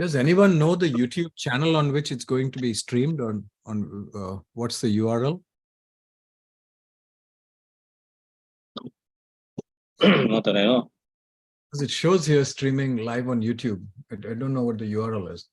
Does anyone know the YouTube channel on which it's going to be streamed on what's the URL? Not that I know. Because it shows here streaming live on YouTube. I don't know what the URL is.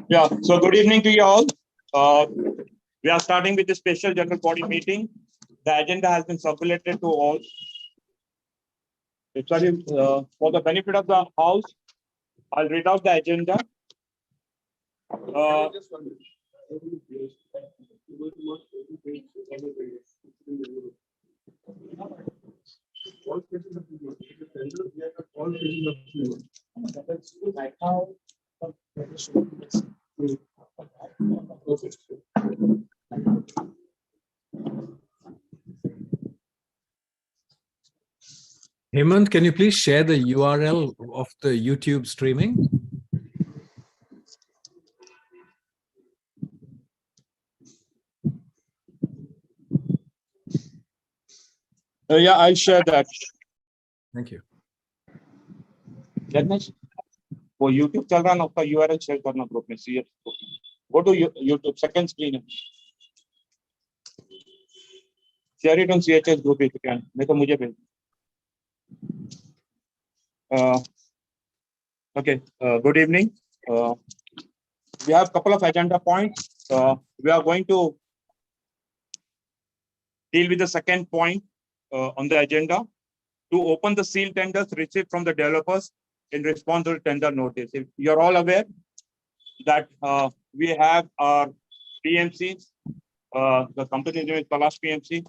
Yeah, so good evening to you all. We are starting with the special general body meeting. The agenda has been circulated to all. Sorry, for the benefit of the house, I'll read out the agenda. Hemant, can you please share the URL of the YouTube streaming? Yeah, I'll share that. Thank you. वो YouTube चल रहा ना उसका URL share करना group में CH go to YouTube second screen share it on CHS group if you can नहीं तो मुझे भेज okay good evening we have a couple of agenda points we are going to deal with the second point on the agenda to open the seal tenders received from the developers in response to the tender notice. If you're all aware that we have our PMCs, the company name is Spl PMC.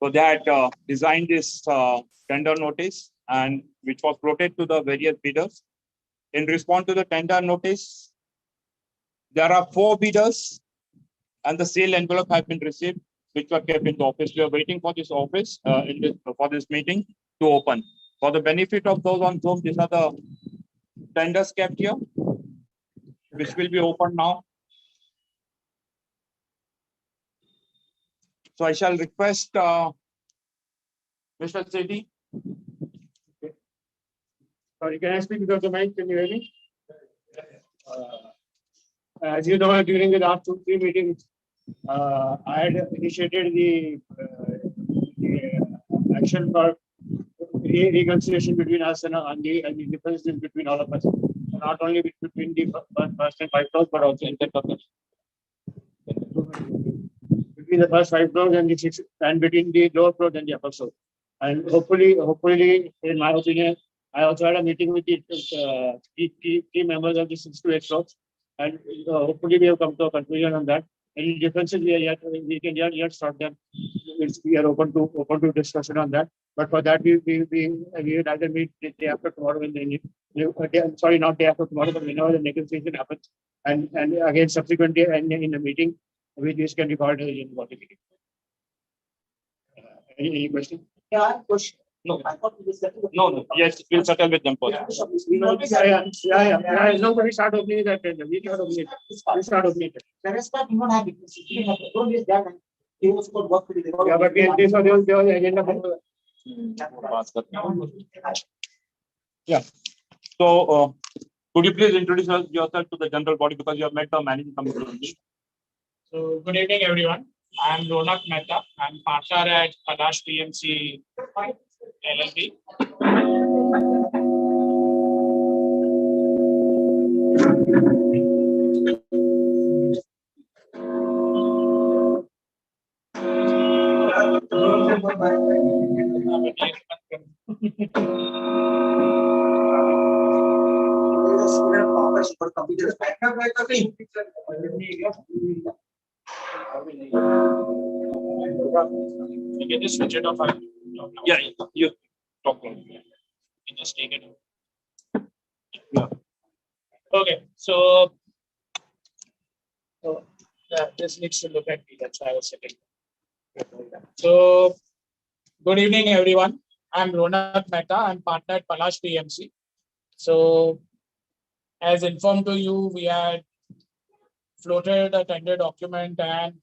So they had designed this tender notice and which was floated to the various bidders. In response to the tender notice, there are 4 bidders and the seal envelope have been received, which were kept in the office. We are waiting for this office for this meeting to open. For the benefit of those on Zoom, these are the tenders kept here, which will be open now. So I shall request Mr. Sethi. Okay. Sorry, can I speak without the mic? Can you hear me? As you know, during the last 2-3 meetings, I had initiated the action for reconciliation between us and the differences between all of us. Not only between the first and 5 floors, but also in the between the first 5 floors and the 6, and between the lower floors and the upper floor. And hopefully, in my opinion, I also had a meeting with the key members of the 6 to 8 stocks, and hopefully we have come to a conclusion on that. Any differences we can yet sort them. We are open to discussion on that. But for that, we will either meet the day after tomorrow when sorry, not day after tomorrow, but whenever the negotiation happens, and again subsequently in the meeting, this can be called in body meeting. Any question? Yeah, question. No. I thought we settled. No. Yes, we'll settle with them first. Yeah. Nobody start opening that tender. We start opening it. We start opening it. The rest part you don't have it. You have it. Don't use that. He was got work to do. Yeah, but this was the agenda for Yeah. So, could you please introduce yourself to the general body because you have met the managing committee? So, good evening, everyone. I am Ronak Mehta. I am partner at Kalash PMC LLP. You can just switch it off. Yeah, you talk. You just take it off. Yeah. Okay, so this needs to look at me. That's why I was sitting. So, good evening, everyone. I'm Ronak Mehta. I'm partner at Kalash PMC. So, as informed to you, we had floated a tender document and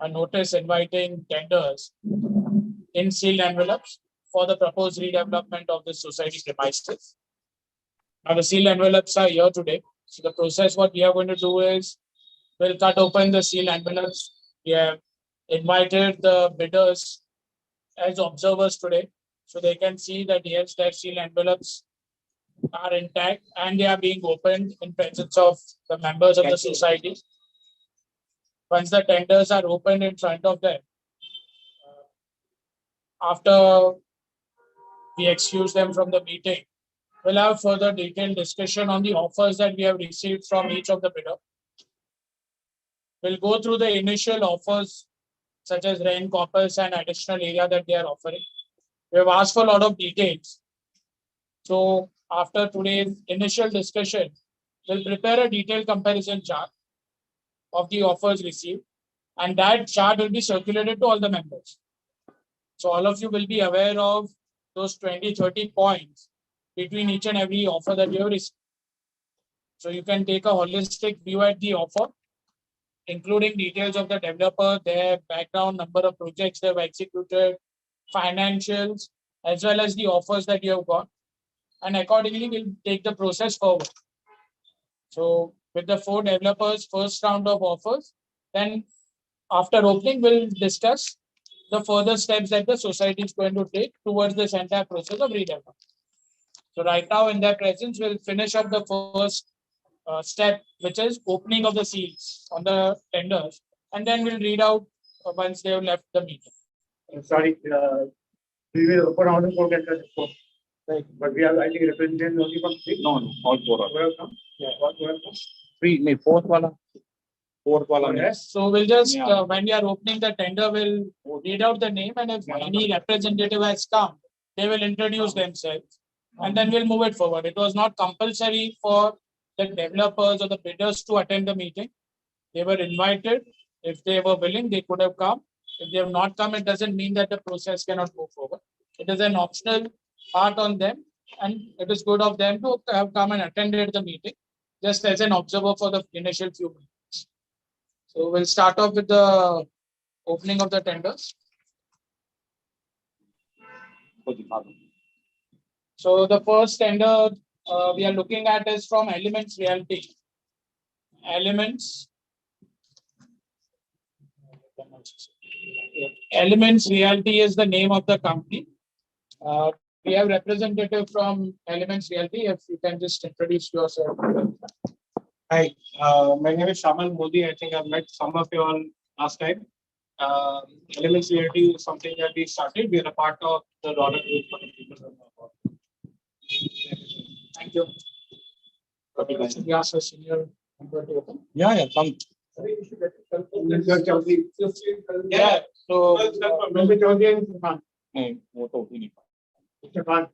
a notice inviting tenders in sealed envelopes for the proposed redevelopment of the society premises. Now, the sealed envelopes are here today. So, the process, what we are going to do is we'll cut open the sealed envelopes. We have invited the bidders as observers today, so they can see that yes, their sealed envelopes are intact and they are being opened in presence of the members of the society. Once the tenders are opened in front of them, after we excuse them from the meeting, we'll have further detailed discussion on the offers that we have received from each of the bidder. We'll go through the initial offers such as rent, corpus, and additional area that they are offering. We have asked for a lot of details. So after today's initial discussion, we'll prepare a detailed comparison chart of the offers received, and that chart will be circulated to all the members. So all of you will be aware of those 20-30 points between each and every offer that you have received. So you can take a holistic view at the offer, including details of the developer, their background, number of projects they've executed, financials, as well as the offers that you have got. And accordingly, we'll take the process forward. So with the 4 developers, first round of offers, then after opening, we'll discuss the further steps that the society is going to take towards this entire process of redevelopment. So right now in their presence, we'll finish up the first step, which is opening of the seals on the tenders, and then we'll read out once they have left the meeting. sorry, we will open all the 4 tenders. Right, but we have, I think, represented only from 3. No, all 4 4 have come. Yeah, all 4 have come. 3, no, 4th wala. Yes, so we'll just when we are opening the tender, we'll read out the name, and if any representative has come, they will introduce themselves, and then we'll move it forward. It was not compulsory for the developers or the bidders to attend the meeting. They were invited. If they were willing, they could have come. If they have not come, it doesn't mean that the process cannot go forward. It is an optional part on them, and it is good of them to have come and attended the meeting just as an observer for the initial few minutes. So we'll start off with the opening of the tenders. So the first tender we are looking at is from Elements Realty. Elements Realty is the name of the company. We have representative from Elements Realty. If you can just introduce yourself. Hi, my name is Shamal Modi. I think I've met some of you all last time. Elements Realty is something that we started. We are a part of the Ronak Group for the people who know about. Thank you. Should we ask a senior member to open? Yeah, come. Yeah, so. Member Chaudhary and Khan. वो तो ही नहीं। Mr. Khan.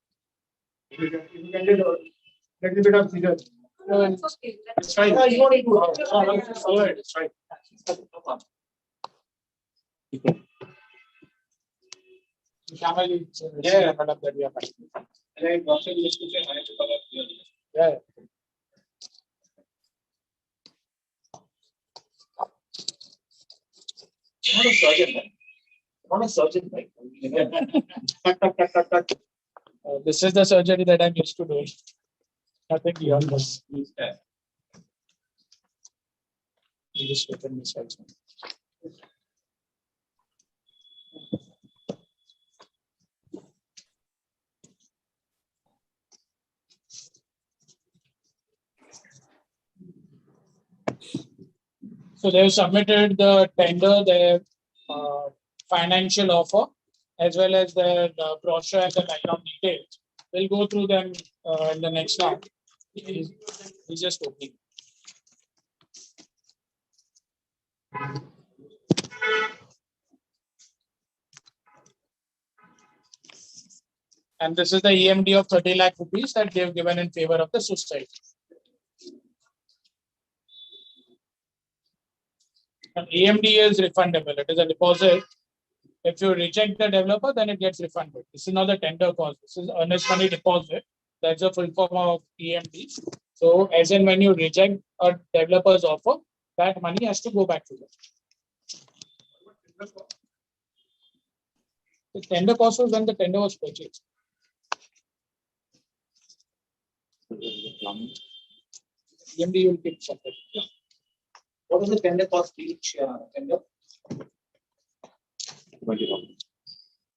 If you can do a little bit of scissor. It's fine. You don't need to. All right, it's fine. Shamal, it's, Yeah. madam, that we are fine. Like, also you used to say, I have to cover here. Yeah. Not a surgeon, right? Not a surgeon, right? This is the surgery that I'm used to doing. Nothing beyond this. You just open this also. So they have submitted the tender, their financial offer, as well as their brochure and the background details. We'll go through them in the next round. He's just opening. And this is the EMD of 30 lakh rupees that they have given in favor of the society. And EMD is refundable. It is a deposit. If you reject the developer, then it gets refunded. This is not the tender cost. This is earnest money deposit. That's a full form of EMD. So as in when you reject a developer's offer, that money has to go back to them. The tender cost was when the tender was purchased. EMD you will keep separate. Yeah. What is the tender cost each tender?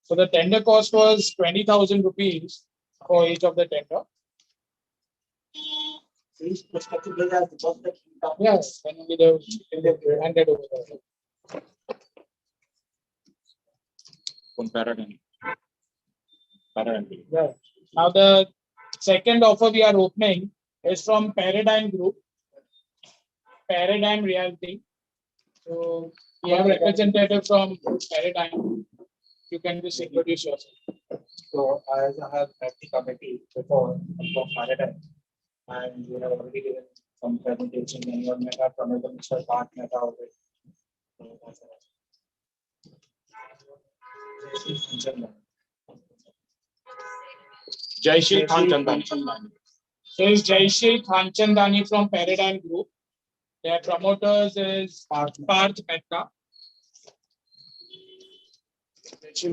So the tender cost was 20,000 rupees for each of the tender. So each prospective bidder has deposited. Yes, then only they will handed over there. Yeah. Now the second offer we are opening is from Paradigm Group, Paradigm Realty. So we have representative from Paradigm. You can just introduce yourself. So as I have met the committee before for Paradigm, and you have already given some presentation and your meta from the Mr. Park meta already. So that's all. Jaishri Khan Chandan. So is Jaishri Khanchandani from Paradigm Group. Their promoters is Parth Mehta. So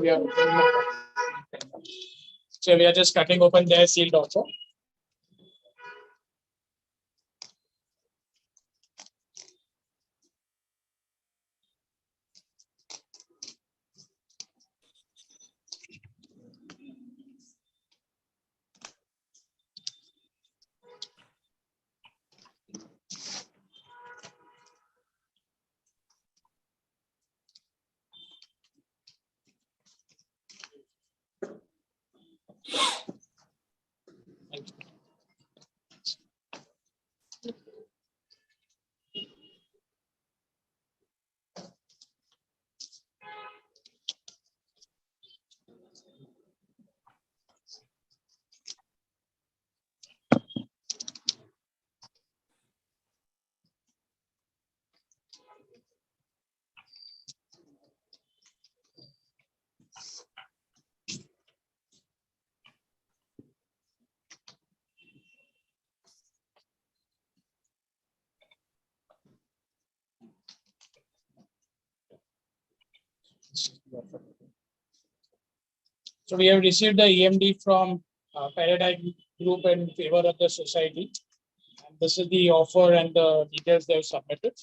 we are just cutting open their sealed offer. So we have received the EMD from Paradigm Group in favor of the society. And this is the offer and the details they have submitted.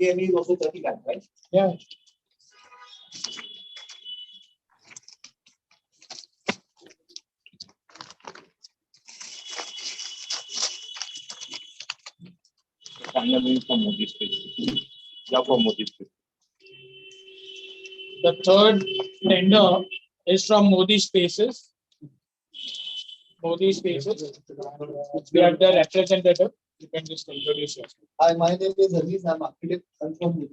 EME is also 30 lakh, right? Yeah. The third tender is from Modi Spaces. Modi Spaces. We are the representative. You can just introduce yourself. Hi, my name is Aziz. I'm architect. I'm from Mumbai.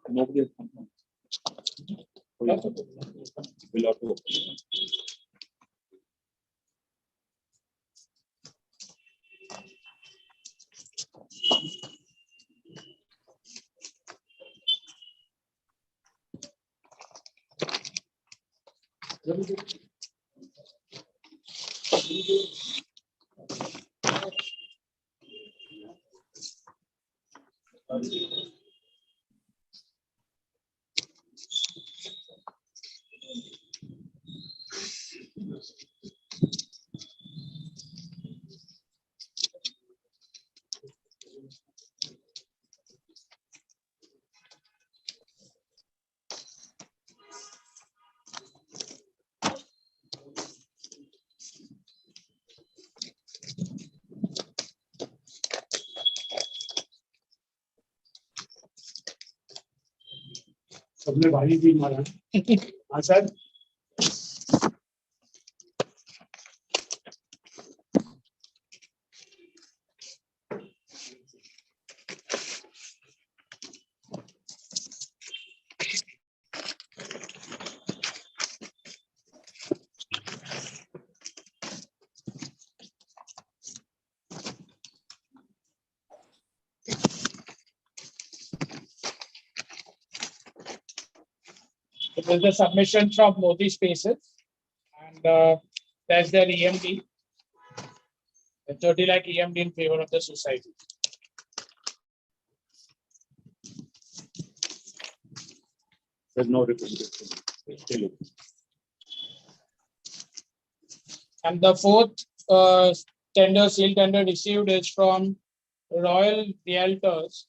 Nobody has come. Will auto. सबने भारी भी मारा हाँ sir It is the submission from Modi Spaces, and that's their EMD. The 30 lakh EMD in favor of the society. There's no representation. And the fourth seal tender received is from Royal Realtors.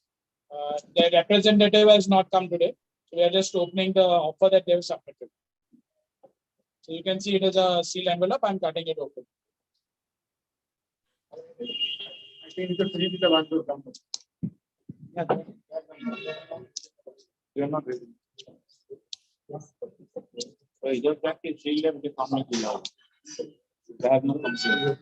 The representative has not come today. So we are just opening the offer that they have submitted. So you can see it is a seal envelope. I'm cutting it open. I think it's a free the one to come. You are not ready. So इधर तक के seal है मुझे सामने किया हुआ है. I have no concern.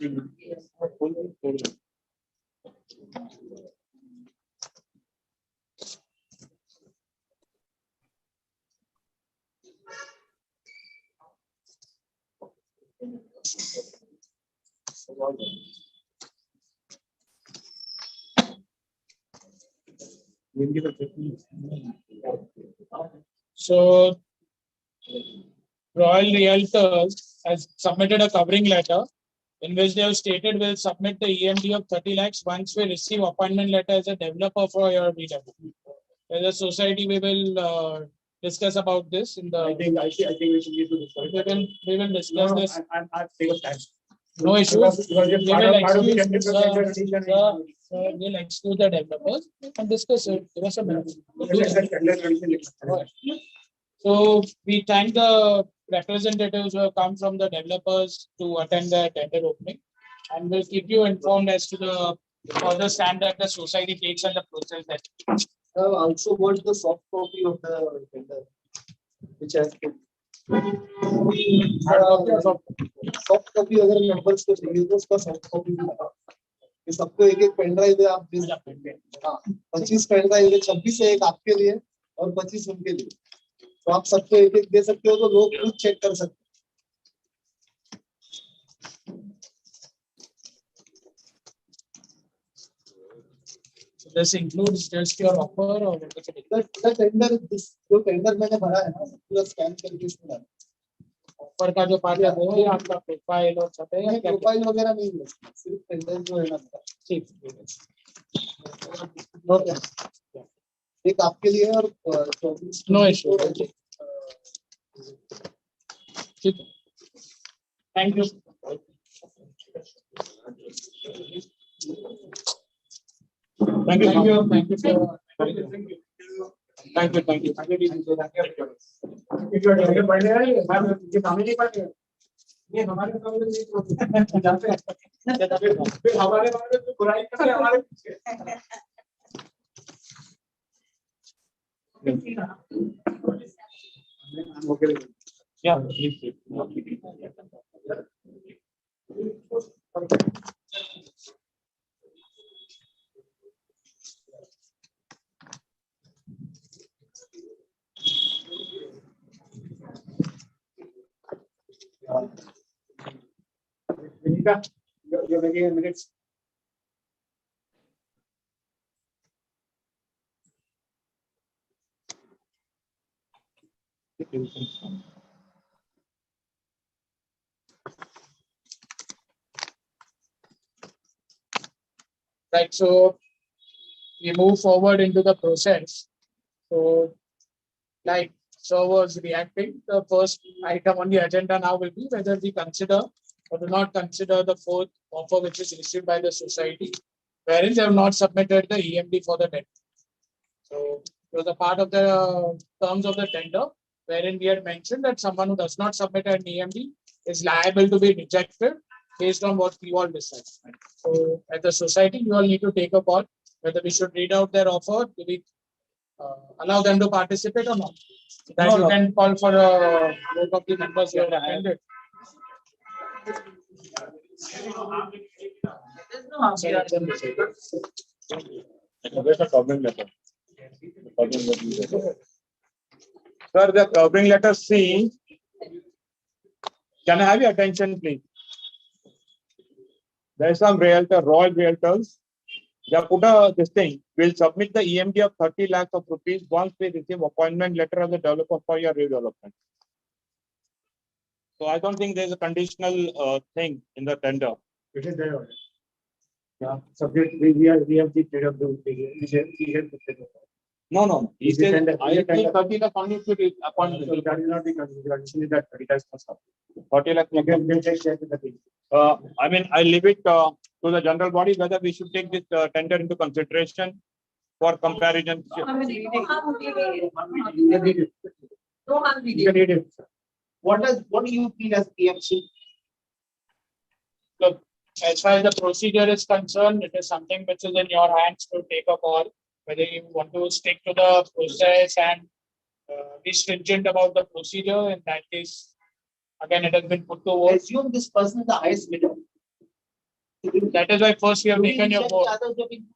So Royal Realtors has submitted a covering letter in which they have stated will submit the EMD of 30 lakhs once we receive appointment letter as a developer for your redevelopment. As a society, we will discuss about this in the. I think we should need to discuss. We will discuss this. I'm taking time. No issues. Because We will excuse the developers and discuss it. Give us a minute. So we thank the representatives who have come from the developers to attend the tender opening, and we'll keep you informed as to the further stand that the society takes and the process that. I also want the soft copy of the tender, which has been. Soft copy अगर members को चाहिए तो उसका soft copy भी लगा. ये सबको एक पेन ड्राइव है आप 25 पेन ड्राइव है 26 है एक आपके लिए और 25 उनके लिए. तो आप सबको एक दे सकते हो तो लोग खुद चेक कर सकते हैं. This includes just your offer or the tender जो टेंडर मैंने भरा है ना पूरा स्कैन करके इसमें डाल. ऑफर का जो पार्ट है वो है आपका प्रोफाइल और सब है. प्रोफाइल वगैरह नहीं है सिर्फ टेंडर जो है ना. ठीक. एक आपके लिए और 24. No issue. ठीक. Thank you. Thank you. Thank you. Thank you. Thank you. Thank you. ये सामने नहीं पड़े ये हमारे सामने नहीं जानते हैं फिर हमारे बारे में बुराई करते हैं हमारे पीछे Yeah, please. Vinita, you're making a minutes. Right, so we move forward into the process. So like sir was reacting, the first item on the agenda now will be whether we consider or do not consider the fourth offer which is received by the society, wherein they have not submitted the EMD for the tender. So it was a part of the terms of the tender, wherein we had mentioned that someone who does not submit an EMD is liable to be rejected based on what we all decide. So at the society, you all need to take a call whether we should read out their offer, do we allow them to participate or not. That No, you no. can call for a vote of the members who have attended. Where's the covering letter? Sir, the covering letter C. Can I have your attention, please? There is some realtor, Royal Realtors. They have put this thing. We'll submit the EMD of 30 lakhs of rupees once we receive appointment letter of the developer for your redevelopment. So I don't think there's a conditional thing in the tender. It is there already. Yeah, subject, we have the trade of the, we have the trade of. No, no. He Is it says tender? I think 30 lakh only if you appoint. So that is not the condition that 30 lakhs must have. 30 lakh. You can check with the thing. I mean, I leave it to the general body whether we should take this tender into consideration for comparison. You can read it. What do you feel as PMC? Look, as far as the procedure is concerned, it is something which is in your hands to take a call, whether you want to stick to the process and be stringent about the procedure. In that case, again, it has been put to vote. Assume this person is the highest bidder. That is why first we have Do we taken your reject vote. the others who have been-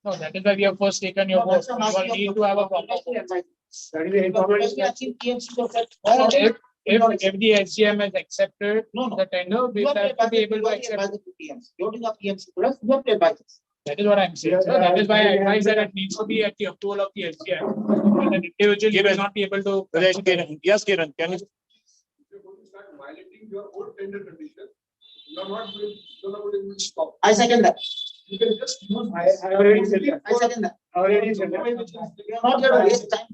No, that is why we have first taken your No, vote. that's You not all asking need of- to have a proper Let me vote. advise. That is the information. Let me achieve PMC of that. If the SGM has accepted No, no. the tender, we You will have to have to be advise able to the accept. advisor to PMC. You don't have PMC to us, you have to advise us. That is what I'm saying, sir. That is why I advise that it needs to be at the approval of the SGM. And an individual, you will not be able to. Yes, Kiran, can you? If you're going to start violating your own tender condition, you're not going to stop. I second that. You can just use. I already said that. I second that. I already said that. We are not here to waste time.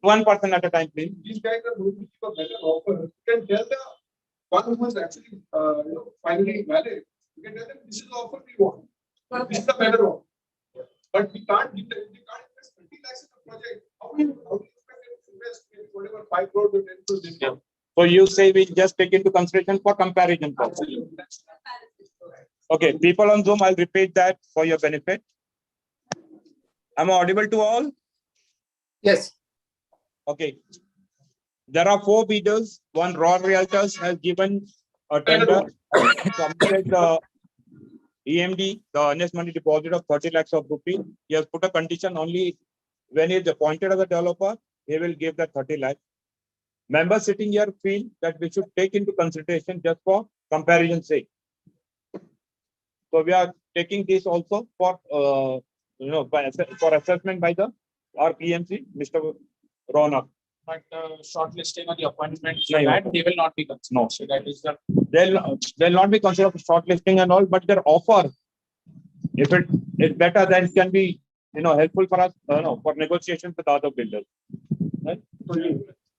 One person at a time, please. These guys are going to give a better offer. You can tell the one who is actually, finally valid. You can tell them this is the offer we want. This is the better offer. But we can't invest 30 lakhs in a project. How do you expect them to invest maybe whatever 5 crores or 10 crores they want? So you say we just take into consideration for comparison purpose. Okay, people on Zoom, I'll repeat that for your benefit. Am I audible to all? Yes. Okay. There are 4 bidders. One Raw Realtors has given a tender, submitted the EMD, the earnest money deposit of 30 lakhs of rupees. He has put a condition only when he is appointed as a developer, he will give that 30 lakhs. Members sitting here feel that we should take into consideration just for comparison sake. So we are taking this also for for assessment by our PMC, Mr. Ronak. But shortlisting of the appointment, No, they will not be considered. No. So that is the. They'll not be considered shortlisting and all, but their offer, if it is better, then it can be helpful for us for negotiations with other builders. Right?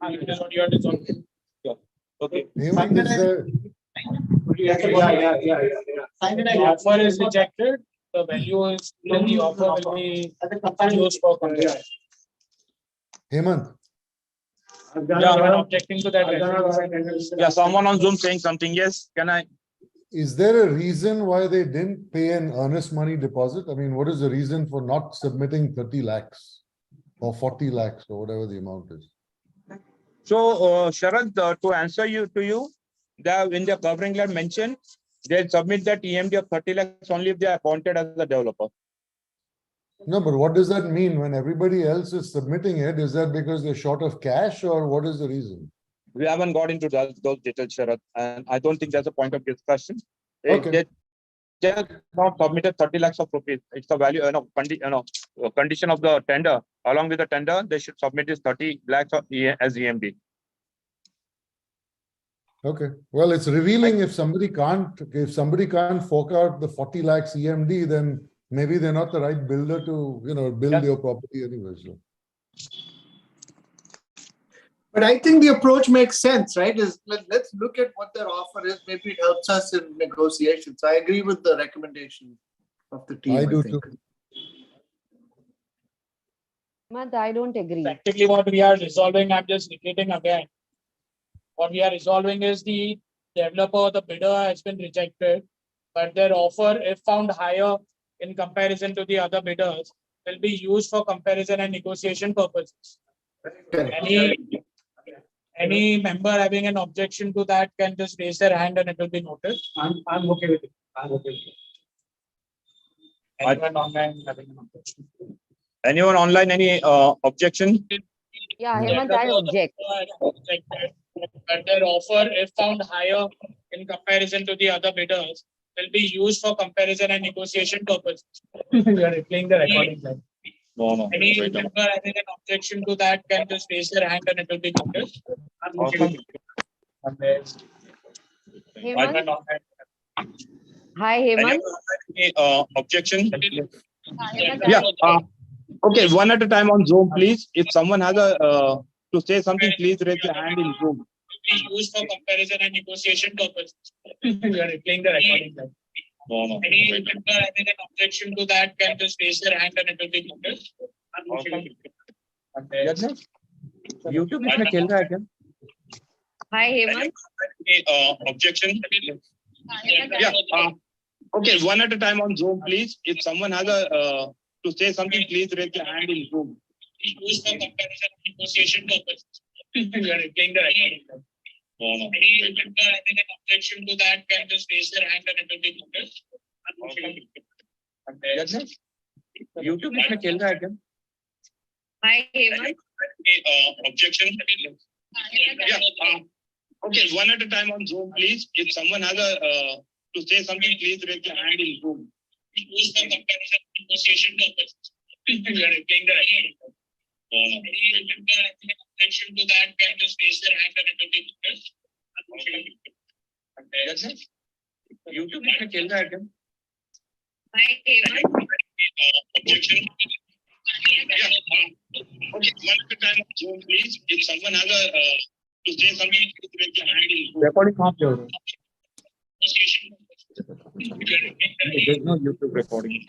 It is what you are designing. Okay. Hemant, is there, The offer is rejected, the value is, then the offer will be used for comparison. Hemant, Yeah, objecting to that. Yeah, someone on Zoom saying something. Yes, can I? is there a reason why they didn't pay an earnest money deposit? I mean, what is the reason for not submitting 30 lakhs? or 40 lakhs or whatever the amount is. So, Sharad, to answer you, they have in their covering letter mentioned, they'll submit that EMD of 30 lakhs only if they are appointed as a developer. No, but what does that mean when everybody else is submitting it? Is that because they're short of cash or what is the reason? We haven't got into those details, Sharad, and I don't think there's a point of discussion. Okay. They have not submitted 30 lakhs of rupees. It's the value, condition of the tender. Along with the tender, they should submit this 30 lakhs as EMD. Okay, well, it's revealing if somebody can't fork out the 40 lakhs EMD, then maybe they're not the right builder to, build your property anyway. So. But I think the approach makes sense, right? Let's look at what their offer is. Maybe it helps us in negotiations. I agree with the recommendation of the team. I do too. Hemant, I don't agree. Practically what we are resolving, I'm just repeating again. What we are resolving is the developer or the bidder has been rejected, but their offer, if found higher in comparison to the other bidders, will be used for comparison and negotiation purposes. Any member having an objection to that can just raise their hand and it will be noted. I'm okay with it. I'm okay with it. Anyone online having an objection? Anyone online, any objection? Yeah, Hemant, I object. But their offer, if found higher in comparison to the other bidders, will be used for comparison and negotiation purposes. We are replaying the recording. No. Any member having an objection to that can just raise their hand and it will be noted. I'm okay with it. Hemant? Hi, Hemant. Any objection? Hemant, Yeah. Okay, one at a time on Zoom, please. If someone has to say something, please raise your hand in Zoom. Be used for comparison and negotiation purposes. We are replaying the recording. No. Any member having an objection to that can just raise their hand and it will be noted. YouTube इसमें खेल रहा है क्या? Hi, Hemant. Objection? Yeah. Okay, one at a time on Zoom, please. If someone has to say something, please raise your hand in Zoom. Be used for comparison and negotiation purposes. We are replaying the recording. Any member having an objection to that can just raise their hand and it will be noted. YouTube इसमें खेल रहा है क्या? Hi, Hemant. Objection? Yeah. Okay, one at a time on Zoom, please. If someone has to say something, please raise your hand in Zoom. Be used for comparison and negotiation purposes. We are replaying the recording. Any member having an objection to that can just raise their hand and it will be noted. YouTube इसमें खेल रहा है क्या? Hi, Hemant. Objection? Yeah. Okay, one at a time on Zoom, please. If someone has to say something, please raise your hand in Zoom. Recording कहाँ पे हो रहा है? There's no YouTube recording.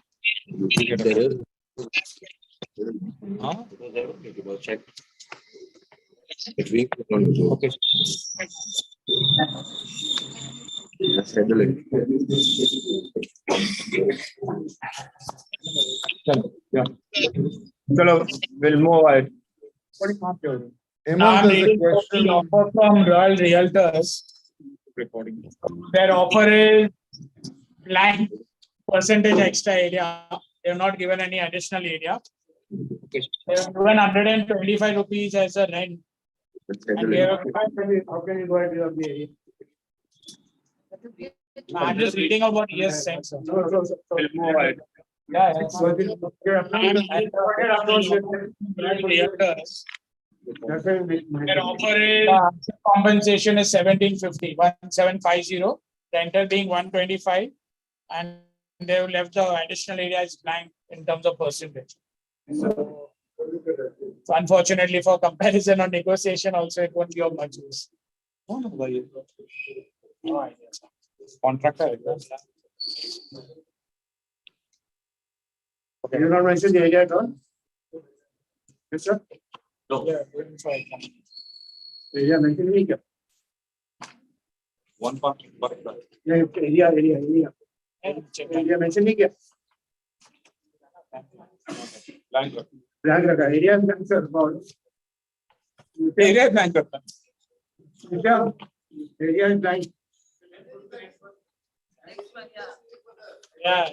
Check. Okay. Chalo, we'll move ahead. Recording कहाँ पे हो रहा है? Hemant, I'm there's a reading the question. offer from Royal Realtors. Recording. Their offer is blank percentage extra area. They have not given any additional area. Okay. They have given 125 rupees as a rent. And we have, How can you go ahead without the area? I'm just reading out what he has sent. Sir. No. We'll move ahead. Yeah. So I think you're applying Realtors. That's why Their offer is compensation is 1750, rental being 125, and they have left the additional area is blank in terms of percentage. So unfortunately, for comparison or negotiation, also it won't be of much use. Contractor. You not mentioned the area at all? Yes, sir. Yeah, Area mentioned नहीं क्या? One part. Yeah, area. Area mentioned नहीं क्या? area and sir about Area blank करता है. area is blank. Yeah.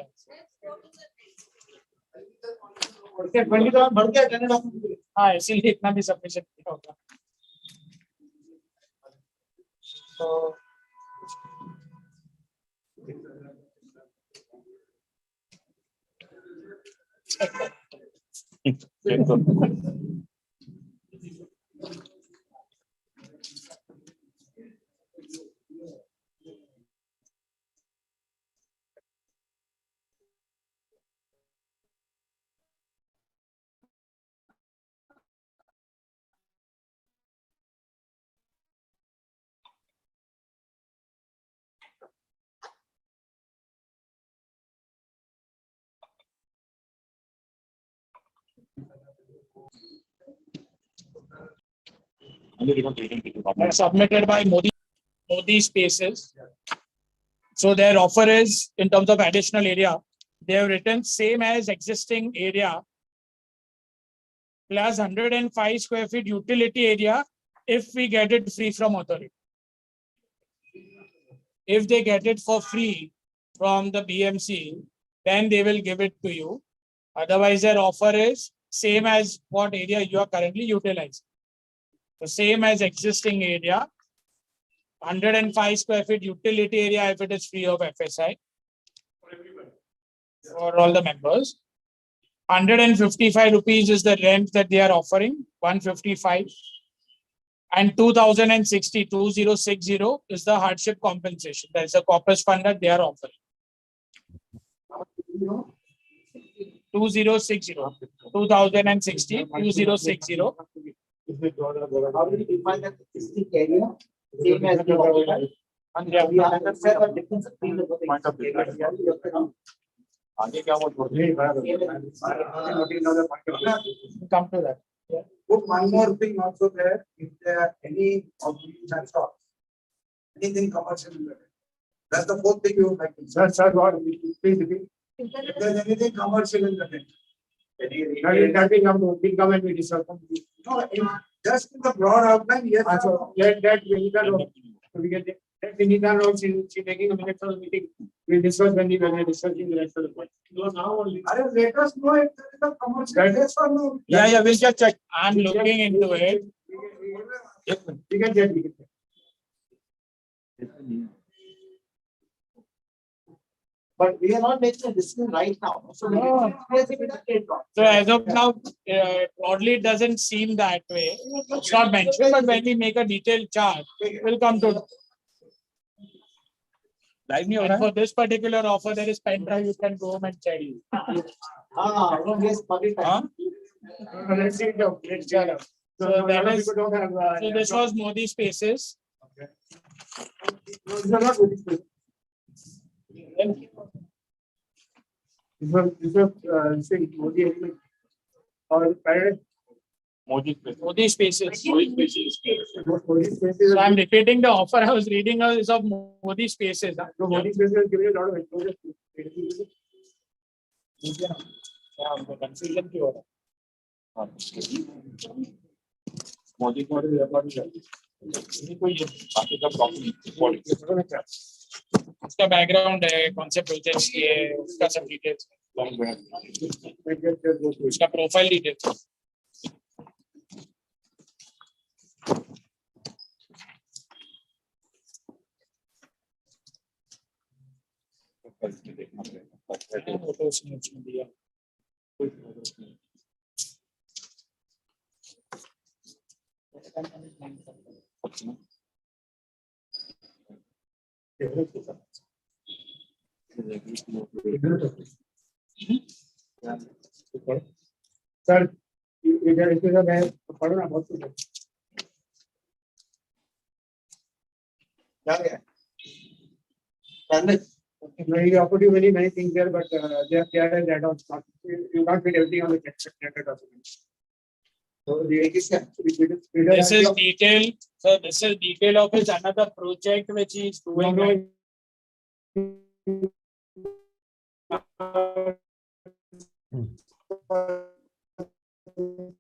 बढ़ गया ten document हाँ इसीलिए इतना भी सबमिशन किया होगा. तो submitted by Modi Spaces. So their offer is in terms of additional area, they have written same as existing area plus 105 square feet utility area if we get it free from authority. If they get it for free from the BMC, then they will give it to you. Otherwise, their offer is same as what area you are currently utilizing. The same as existing area, 105 square feet utility area if it is free of FSI for all the members. 155 rupees is the rent that they are offering, 155. And 2060 is the hardship compensation. That is a corpus fund that they are offering. 2060. How do you define that existing area? Same as the offer. And we understand the difference between the area. आगे क्या वो Come to that. Put one more thing also there, if there are any of these and shops, anything commercial in there. That's the fourth thing you would like to say. Sir, what? Please repeat. If there's anything commercial in the net. That will come and we discuss. No, just in the broad outline, yes. So let that we can let Vinita know she's taking a minute for the meeting. We'll discuss when we are discussing the rest of the point. No, now only. Let us know if there is a commercial, yes or no. Yeah, we'll just check. I'm looking into it. We can check. But we are not making a decision right now. So No. So as of now, broadly, it doesn't seem that way. It's not mentioned, but when we make a detailed chart, we'll come to. And for this particular offer, there is pen drive. You can go home and check. Yes, Huh? Let's see it out. Let's check it out. So that is. People don't have. So this was Modi Spaces. No, these are not Modi Spaces. This was say Modi element or private. Modi Spaces. Modi Spaces. So I'm repeating the offer I was reading is of Modi Spaces. Huh? So Modi Spaces is giving a lot of exposure. Confusion क्यों हो रहा है? मोदी को कोई बाकी का problem उसका background है कौन से प्रोजेक्ट्स किए उसका सब डिटेल्स उसका प्रोफाइल डिटेल्स फोटोस में उसमें दिया सर इधर इसका मैं पढ़ो ना बहुत कुछ क्या है? We offered you many things there, but they are that on stock. You can't fit everything on the data document. So this is detail. So this is detail of his another project which he is doing. You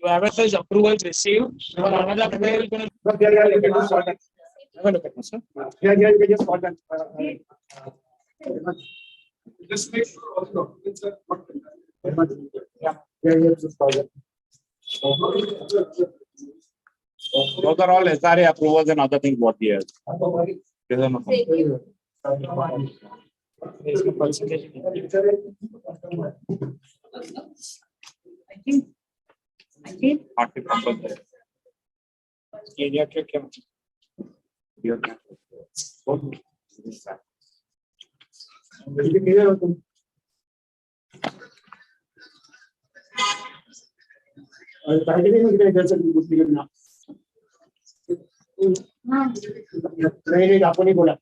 have his approval received. For another member is going to have a look at this, sir. Just make sure also. It's a. Those are all SRA approvals and other things what we have. These are not- Hardship compulsory. Area check. Yeah. आपने बोला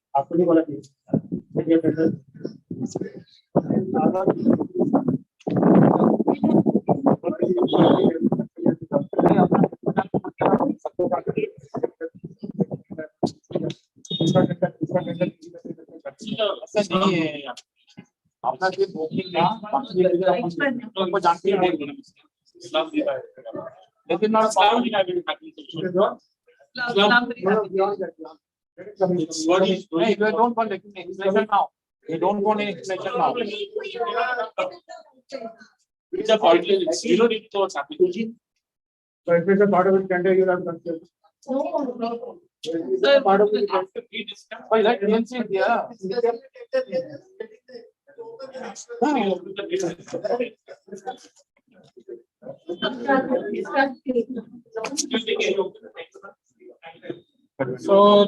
अपना जो booking था उनको जानते हैं लेकिन ना you don't want explanation now. You don't want any explanation now. It's a pointless. You don't need to know what's happening. So if it's a part of the tender, you have considered. No. It's a part of the tender. Why that agency is there? So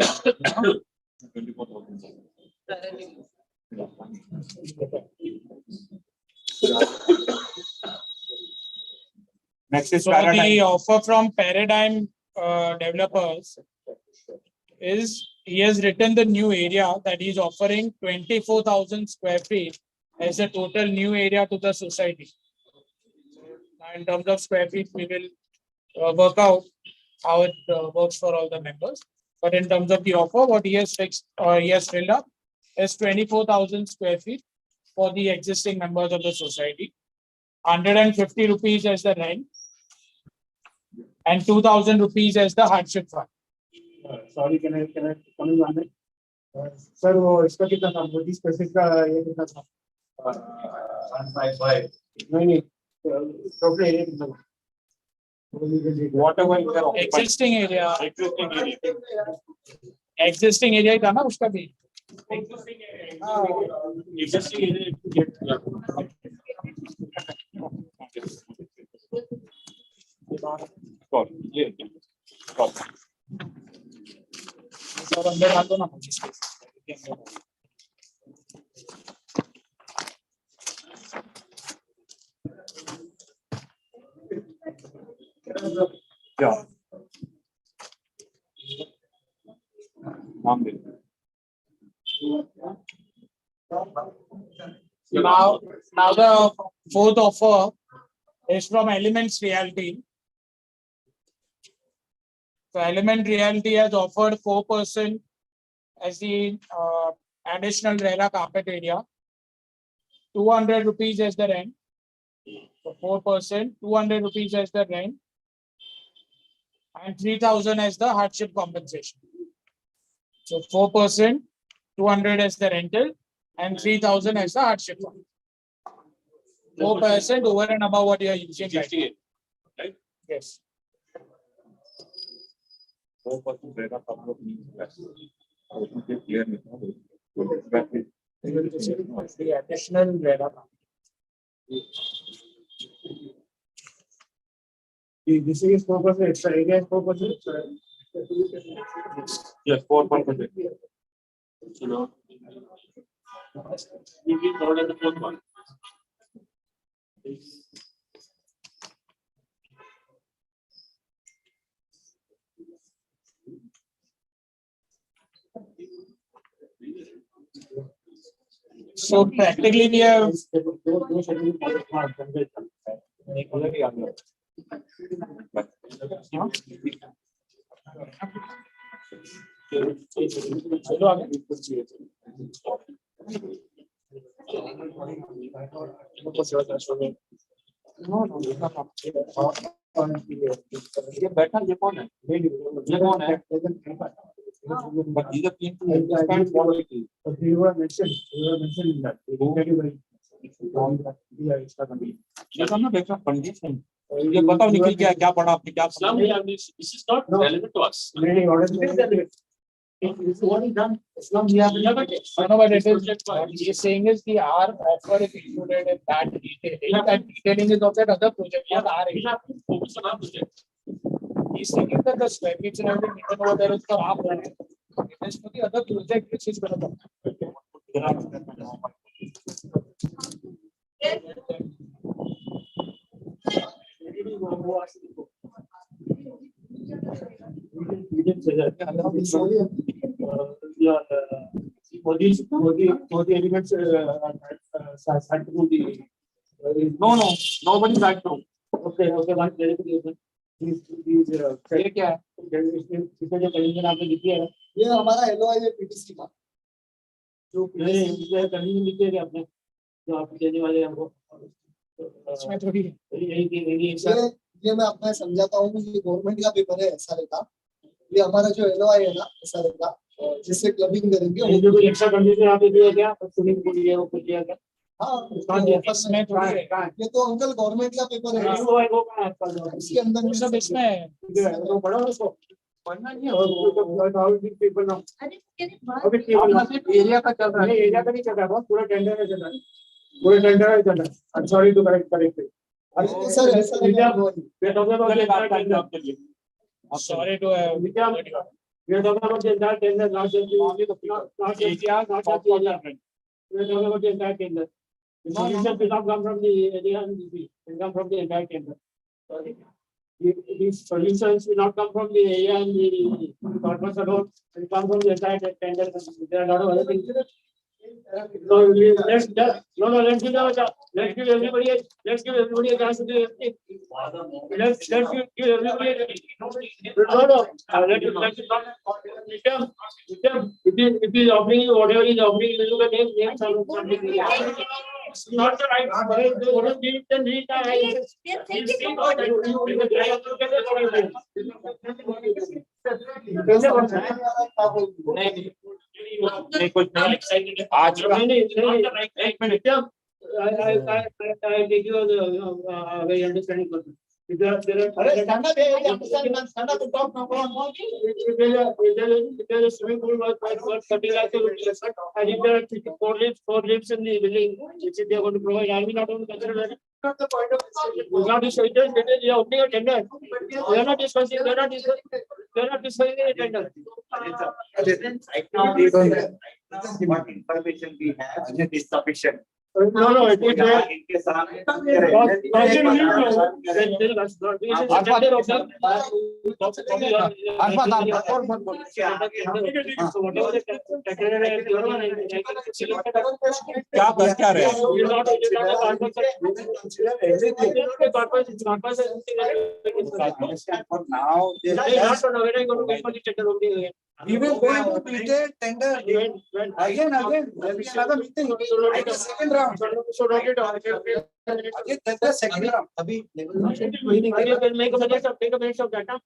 Next is the Paradigm. offer from Paradigm developers is he has written the new area that he is offering 24,000 square feet as a total new area to the society. Now, in terms of square feet, we will work out how it works for all the members. But in terms of the offer, what he has fixed or he has filled up is 24,000 square feet for the existing members of the society. 150 rupees as the rent and 2,000 rupees as the hardship fund. Sorry, can I come in 1 minute? Sir, वो इसका कितना था? Modi specific का ये कितना था? 155. नहीं, total area कितना था? Whatever is there. Existing area. Existing area. Existing area था ना उसका भी. Existing area. Got it. Yeah. Got it. और अंदर डाल दो ना मुझे. Yeah. Now the fourth offer is from Elements Realty. So Element Realty has offered 4% as the additional RERA carpet area. 200 rupees as the rent. So 4%, 200 rupees as the rent. And 3,000 as the hardship compensation. So 4%, 200 as the rental, and 3,000 as the hardship fund. 4% over and above what you are using right now. Right? Yes. 4% rate of upload means that. The additional RERA. This is 4%. Extra area is 4%. Yes, 4%. You will call it the 4%. So practically we have ये बैठा ये कौन है? ये कौन है? But these are keen to understand what it is. You were mentioned in that. ये सब ना बेटा पंडित हैं। ये बताओ निकल गया क्या पढ़ा आपने क्या Islam, this is not relevant to us. It's what is done. Islam, we have never. I know what it is. What he is saying is the our offer is included in that detailing. That detailing is of that other project. Not our. We have to focus on our project. He's saying that the square meter and everything written over there is for our project. It is for the other project which is going to come. We didn't say that. For the elements, had to do the. No, nobody right now. Okay, one clarification. These, ये क्या है? इसमें जो condition आपने लिखी है, ये हमारा LOI है PTC का जो इसमें condition लिखी है कि आपने जो आप देने वाले हैं हमको इसमें थोड़ी ये मैं आपको समझाता हूँ ये गवर्नमेंट का पेपर है SRA का ये हमारा जो LOI है ना SRA का जिससे क्लबिंग करेंगे जो कोई एक्स्ट्रा कंडीशन आपने दिया क्या स्विमिंग पूल दिया वो कुछ दिया क्या हाँ इसमें थोड़ी ये तो अंकल गवर्नमेंट का पेपर है वो कहाँ है इसके अंदर सब इसमें है तो पढ़ो उसको पढ़ना नहीं है पेपर ना एरिया का चल रहा है। एरिया का नहीं चल रहा है पूरा टेंडर है चल रहा है पूरा टेंडर है चल रहा है सॉरी टू करेक्ट अरे सर ऐसा sorry to have we are talking about the entire tender, not just the ATR, not just the area. We are talking about the entire tender. The solution will not come from the area and the will come from the entire tender. These solutions will not come from the area and the corpus alone. Will come from the entire tender. There are a lot of other things. So let's give everybody a chance to do everything. Let's give everybody a if he's offering you whatever he's offering you look at name something. It's not the right what is it then read नहीं कुछ नहीं आज एक minute I take you as a very understanding person. If there are stand up to talk now. If there is a swimming pool worth 30 lakhs rupees, and if there are four lifts in the building, which they are going to provide, are we not going to consider that? Not the point of this. They are opening a tender. They are not discussing. They are not discussing a tender. Right now, what information we have is sufficient. No, it is there. In case क्या कर क्या रहे we will go into detailed tender again. There will be another meeting. Like the second round. Again, that's the second round. Make a minute of data.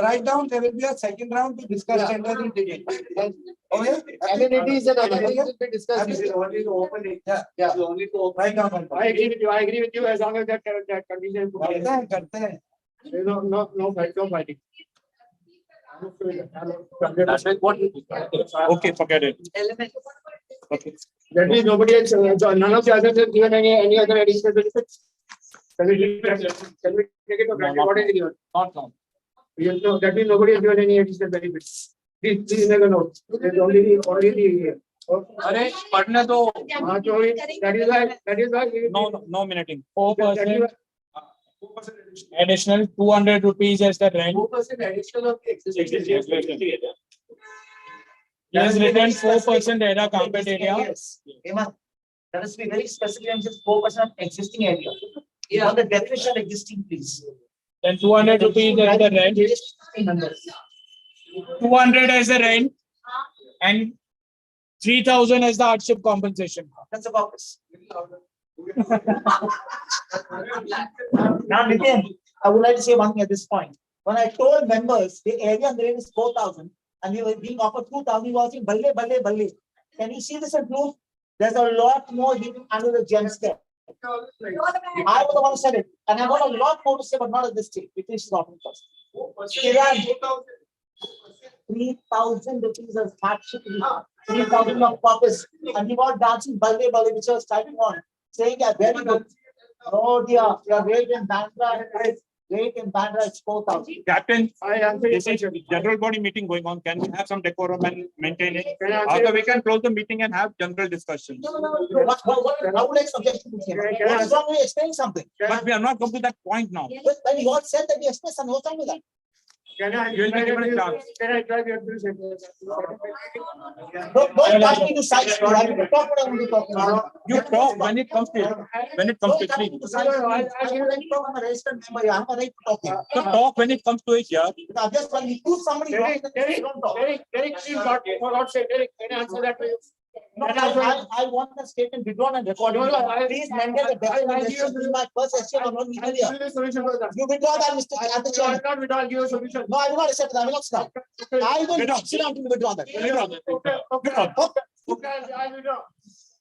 Write down. There will be a second round to discuss tender in detail. Okay. Amenities and other things will be discussed. Only to open it. Yeah. Only to open. Write down. I agree with you as long as that condition. करते हैं. No fighting. Okay, forget it. Okay. That means nobody else, none of the others have given any other additional benefits. Can we take it for granted? What is given? Not now. That means nobody has given any additional benefits. Please make a note. There's only the. अरे पढ़ने दो. That is why. No minuting. 4% additional 200 rupees as the rent. 4% additional of the existing. He has written 4% area carpet area. Yes. That is be very specific and just 4% of existing area. On the definition of existing, please. Then 200 rupees as the rent. 200 as the rent. And 3,000 as the hardship compensation. That's about this. Now, Nitin, I would like to say one thing at this point. When I told members the area on the rate is 4,000 and we were being offered 2,000, we were saying, balle, balle, balle. Can you see this in proof? There's a lot more hidden under the gem step. I was the one who said it, and I got a lot more to say, but not at this stage. We finish talking first. 3,000 rupees as hardship, 3,000 of purpose, and he was dancing balle balle, which I was typing on, saying, "Yeah, very good." Oh dear, your rate in Bandra, it's 4,000. Captain, this is a general body meeting going on. Can we have some decorum and maintain it? After we can close the meeting and have general discussion. No. How would I suggest to him? What's wrong with explaining something? But we are not come to that point now. But when you all said that we express something, what's wrong with that? You will be given a chance. Don't ask me to side. Talk what I want to talk about. You talk when it comes to sleep. I'm a registered member. I'm a right to talk. So talk when it comes to it, yeah. Just when you prove somebody wrong, Derek, don't talk. please not, for God's sake, Derek, can you answer that? No, I want the statement withdrawn and recorded. Please maintain the definite. This is my first question. I'm not leaving here. You withdraw that, Mr. Chairman. Not without give a solution. No, I will not accept that. I will not sit down. I will not sit down to withdraw that.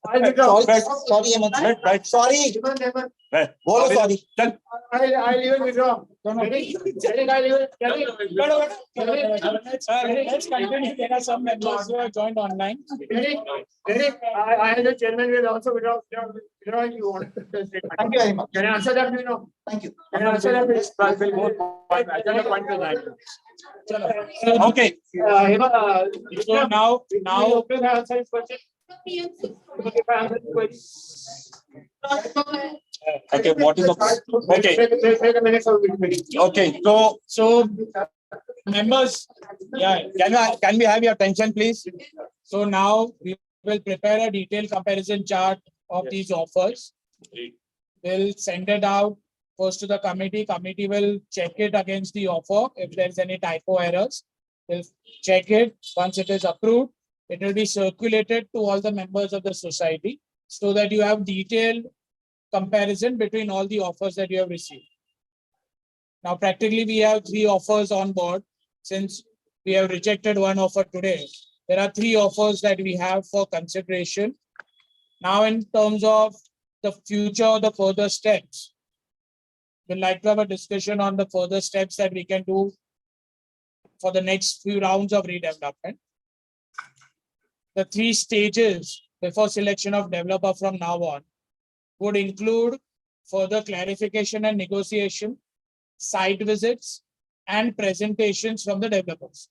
I withdraw. Sorry, Hemant. Sorry. Bolo sorry. I'll even withdraw. Derek, I'll even. Let's continue. There are some members who are joined online. Derek, I as a chairman will also withdraw if you want. Thank you very much. Can I answer that, you know? Thank you. Can I answer that, please? Okay. So now, Open answer his question. Okay, if I answer the question. Okay, what is the, okay, Take a minute for meeting. okay, so members, yeah. can we have your attention, please? So now we will prepare a detailed comparison chart of these offers. We'll send it out first to the committee. Committee will check it against the offer. If there's any typo errors, we'll check it. Once it is approved, it will be circulated to all the members of the society so that you have detailed comparison between all the offers that you have received. Now, practically, we have 3 offers on board. Since we have rejected one offer today, there are 3 offers that we have for consideration. Now, in terms of the future, the further steps, we'd like to have a discussion on the further steps that we can do for the next few rounds of redevelopment. The 3 stages before selection of developer from now on would include further clarification and negotiation, site visits, and presentations from the developers.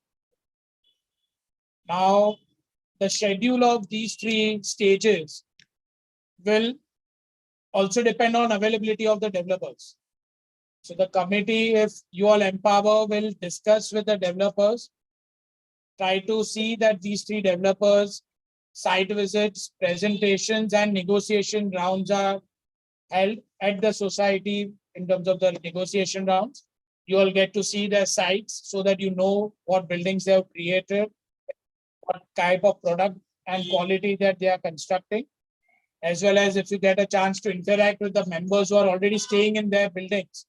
Now, the schedule of these 3 stages will also depend on availability of the developers. So the committee, if you all empower, will discuss with the developers, try to see that these 3 developers, site visits, presentations, and negotiation rounds are held at the society in terms of the negotiation rounds. You all get to see their sites so that you know what buildings they have created, what type of product and quality that they are constructing, as well as if you get a chance to interact with the members who are already staying in their buildings,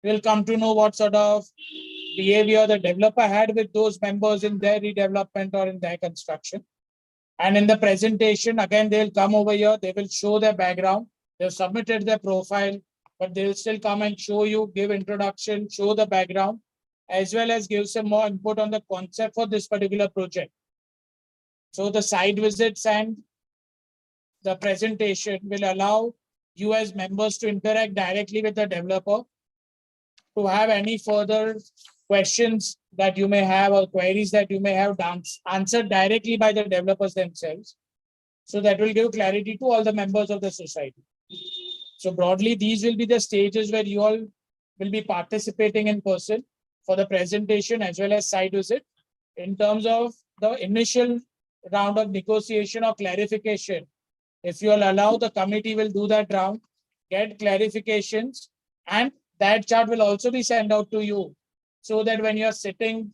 you'll come to know what sort of behavior the developer had with those members in their redevelopment or in their construction. And in the presentation, again, they'll come over here, they will show their background, they've submitted their profile, but they'll still come and show you, give introduction, show the background, as well as give some more input on the concept for this particular project. So the site visits and the presentation will allow you as members to interact directly with the developer, to have any further questions that you may have or queries that you may have answered directly by the developers themselves. So that will give clarity to all the members of the society. So broadly, these will be the stages where you all will be participating in person for the presentation as well as site visit. In terms of the initial round of negotiation or clarification, if you all allow, the committee will do that round, get clarifications, and that chart will also be sent out to you so that when you're sitting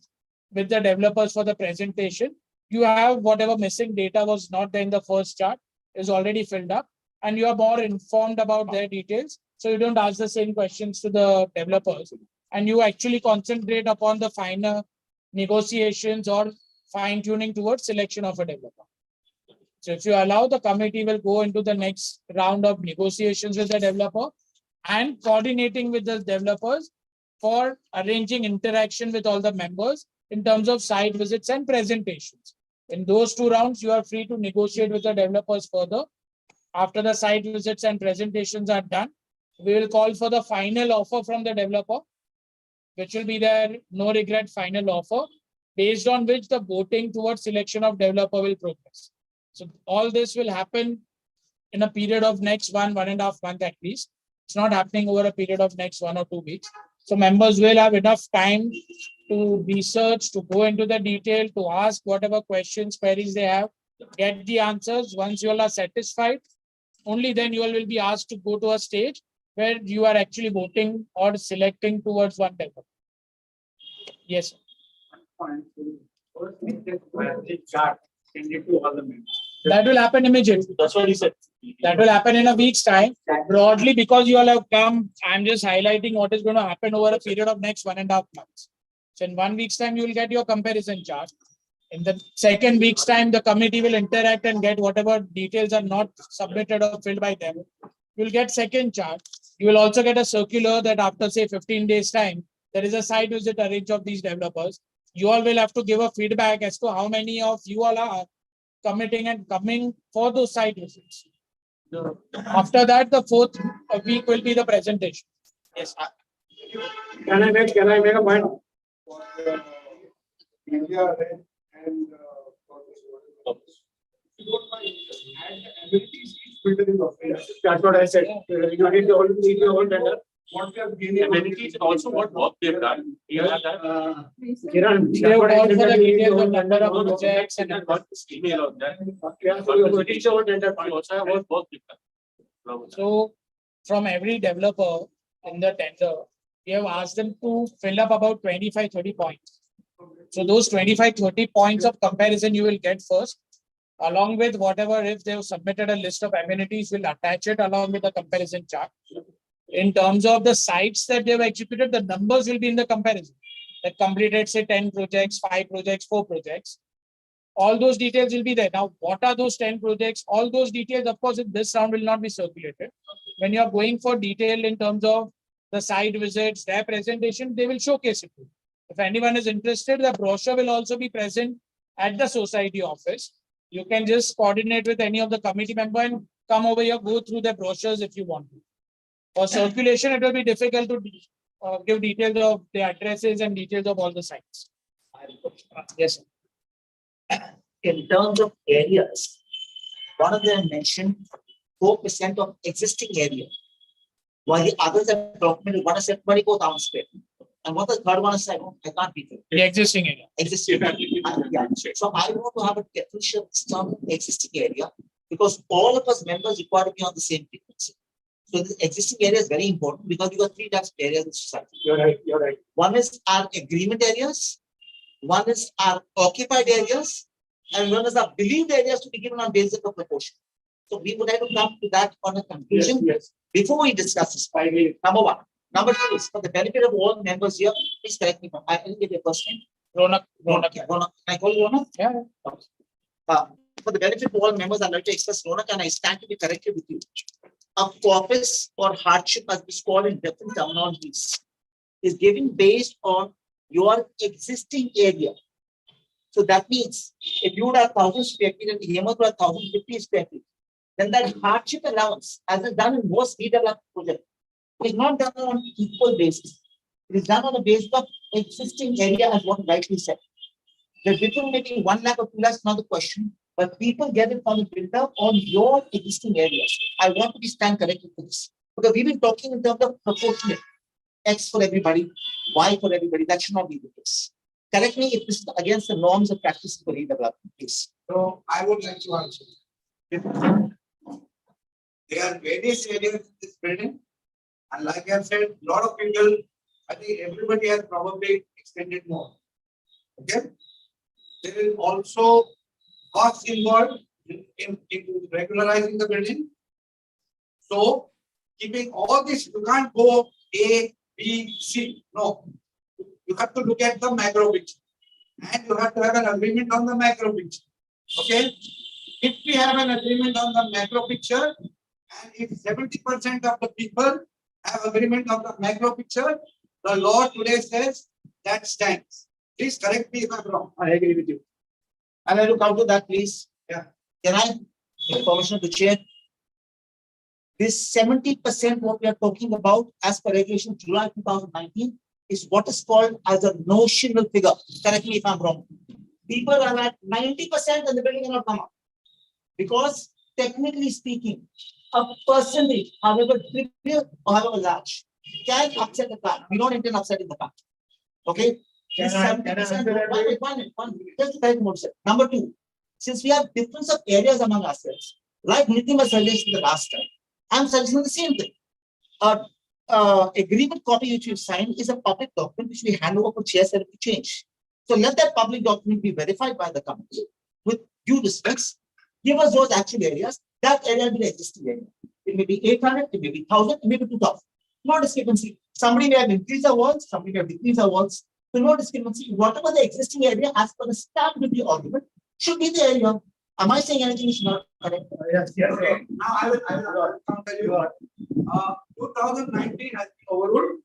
with the developers for the presentation, you have whatever missing data was not there in the first chart is already filled up. and you are more informed about their details. So you don't ask the same questions to the developers, and you actually concentrate upon the finer negotiations or fine tuning towards selection of a developer. So if you allow, the committee will go into the next round of negotiations with the developer and coordinating with the developers for arranging interaction with all the members in terms of site visits and presentations. In those 2 rounds, you are free to negotiate with the developers further. After the site visits and presentations are done, we will call for the final offer from the developer, which will be their no regret final offer, based on which the voting towards selection of developer will progress. So all this will happen in a period of next 1.5 months at least. It's not happening over a period of next 1 or 2 weeks. So members will have enough time to research, to go into the detail, to ask whatever questions, queries they have, get the answers. Once you all are satisfied, only then you all will be asked to go to a stage where you are actually voting or selecting towards one developer. Yes. That will happen immediately. That's what he said. That will happen in a week's time. Broadly, because you all have come, I'm just highlighting what is going to happen over a period of next 1.5 months. So in 1 week's time, you will get your comparison chart. In the second week's time, the committee will interact and get whatever details are not submitted or filled by them. You will get second chart. You will also get a circular that after say 15 days time, there is a site visit arranged of these developers. You all will have to give a feedback as to how many of you all are committing and coming for those site visits. After that, the 4th week will be the presentation. Yes. Can I make a point? India and you don't mind add amenities each building in office. That's what I said. You need your own tender. What we have given Amenities also what work they've done. You have that. Kiran, They have called for the details of number of projects and got this email on that. Yeah, so you need your own tender. You also have what work they've done. So from every developer in the tender, we have asked them to fill up about 25-30 points. So those 25-30 points of comparison you will get first, along with whatever, if they have submitted a list of amenities, we'll attach it along with the comparison chart. In terms of the sites that they have executed, the numbers will be in the comparison. That completed say 10 projects, 5 projects, 4 projects. All those details will be there. Now, what are those 10 projects? All those details, of course, in this round will not be circulated. When you are going for detail in terms of the site visits, their presentation, they will showcase it. If anyone is interested, the brochure will also be present at the society office. You can just coordinate with any of the committee member and come over here, go through the brochures if you want to. For circulation, it will be difficult to give details of the addresses and details of all the sites. Yes, sir. In terms of areas, one of them mentioned 4% of existing area, while the others have documented 1 said 24,000 square feet. And what the third one is said, I can't be it. The existing area. Existing area. Yeah. So I want to have a definition of some existing area because all of us members require to be on the same frequency. So the existing area is very important because we got 3 types of areas in society. You're right. One is our agreement areas, one is our occupied areas, and one is our believed areas to be given on basis of proportion. So we would have to come to that on a conclusion before we discuss this. Number 1. Number 2 is for the benefit of all members here. Please correct me. I didn't get your first name. Ronak. Can I call you Ronak? Yeah. For the benefit of all members, I'd like to express Ronak, and I stand to be corrected with you. A corpus or hardship, as we call in different terminologies, is given based on your existing area. So that means if you would have 1,000 square feet and Hemant would have 1,050 square feet, then that hardship allowance, as is done in most redevelopment projects, is not done on equal basis. It is done on the basis of existing area, as what rightly said. The difference between 1 lakh or 2 lakhs is not the question, but people get it from the builder on your existing areas. I want to be stand corrected for this because we've been talking in terms of proportionate. X for everybody, Y for everybody. That should not be the case. Correct me if this is against the norms of practice for redevelopment, please. So I would like to answer. There are various areas in this building. And like I said, a lot of people, I think everybody has probably extended more. Okay. There is also costs involved in regularizing the building. So keeping all this, you can't go A, B, C. No. You have to look at the macro picture. And you have to have an agreement on the macro picture. Okay? If we have an agreement on the macro picture, and if 70% of the people have agreement on the macro picture, the law today says that stands. Please correct me if I'm wrong. I agree with you. And I look out to that, please. Yeah. Can I get permission to chair? This 70% what we are talking about as per regulation July 2019 is what is called as a notional figure. Correct me if I'm wrong. People are at 90% and the building cannot come up. Because technically speaking, a percentage, however trivial or however large, can upset the plan. We don't intend upsetting the plan. Okay? This 70%, one minute, just to correct motion. Number two, since we have difference of areas among ourselves, like Nitin was suggesting the last time, I'm suggesting the same thing. Agreement copy which we've signed is a public document which we hand over for chair to change. So let that public document be verified by the company with due respects. Give us those actual areas. That area will be the existing area. It may be 800, it may be 1,000, it may be 2,000. No discrepancy. Somebody may have increased the walls, somebody may have decreased the walls. So no discrepancy. Whatever the existing area as per the stamp duty argument should be the area. Am I saying anything is not correct? Yes, yes. Okay. Now I will tell you. 2019 has been overruled.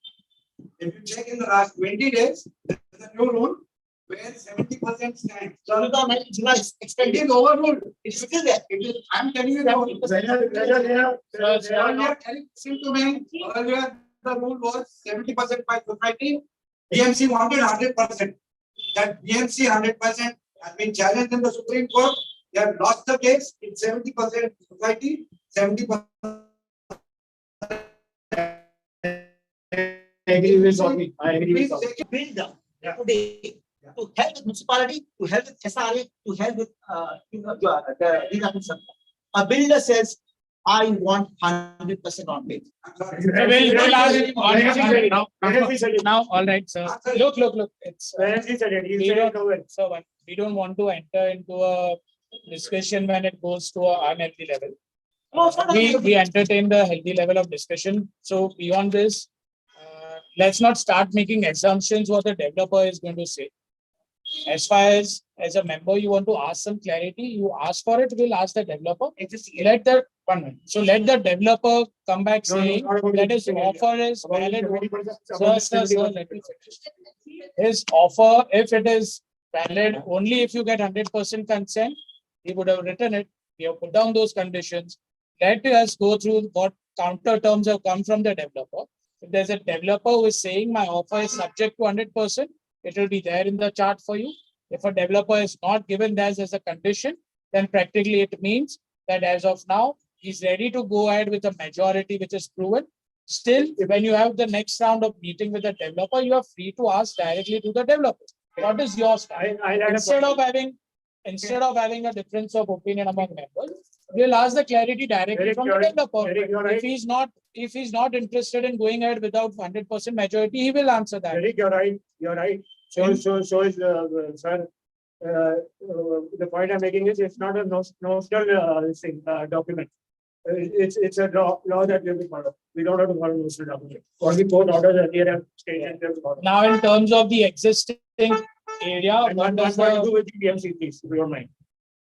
If you check in the last 20 days, there is a new rule where 70% stands. So It extended. is overruled. It's still there. I'm telling you that. Earlier, listen to me. Earlier, the rule was 70% by society. BMC wanted 100%. That BMC 100% has been challenged in the Supreme Court. They have lost the case. It's 70% society, 70%. I agree with Swami. I agree with Swami. Builder today to help with municipality, to help with SRA, to help with a builder says, I want 100% on pay. Now, all right, sir. Look. It's so we don't want to enter into a discussion when it goes to an unhealthy level. We entertain the healthy level of discussion. So beyond this, let's not start making assumptions what the developer is going to say. As far as a member, you want to ask some clarity, you ask for it, we'll ask the developer. Let the let the developer come back saying that his offer is valid. Sir, let me finish. His offer, if it is valid, only if you get 100% consent, he would have written it. We have put down those conditions. Let us go through what counter terms have come from the developer. If there's a developer who is saying my offer is subject to 100%, it will be there in the chart for you. If a developer is not given that as a condition, then practically it means that as of now, he's ready to go ahead with a majority which is proven. Still, when you have the next round of meeting with the developer, you are free to ask directly to the developer. What is your style? Instead of having a difference of opinion among members, we'll ask the clarity directly from the developer. If he's not interested in going ahead without 100% majority, he will answer that. Eric, you're right. So is sir. The point I'm making is it's not a notional document. It's a law that we have to follow. We don't have to follow notional document. All the court orders earlier have stated. Now, in terms of the existing area, and one point to do with the BMC, please, if you don't mind.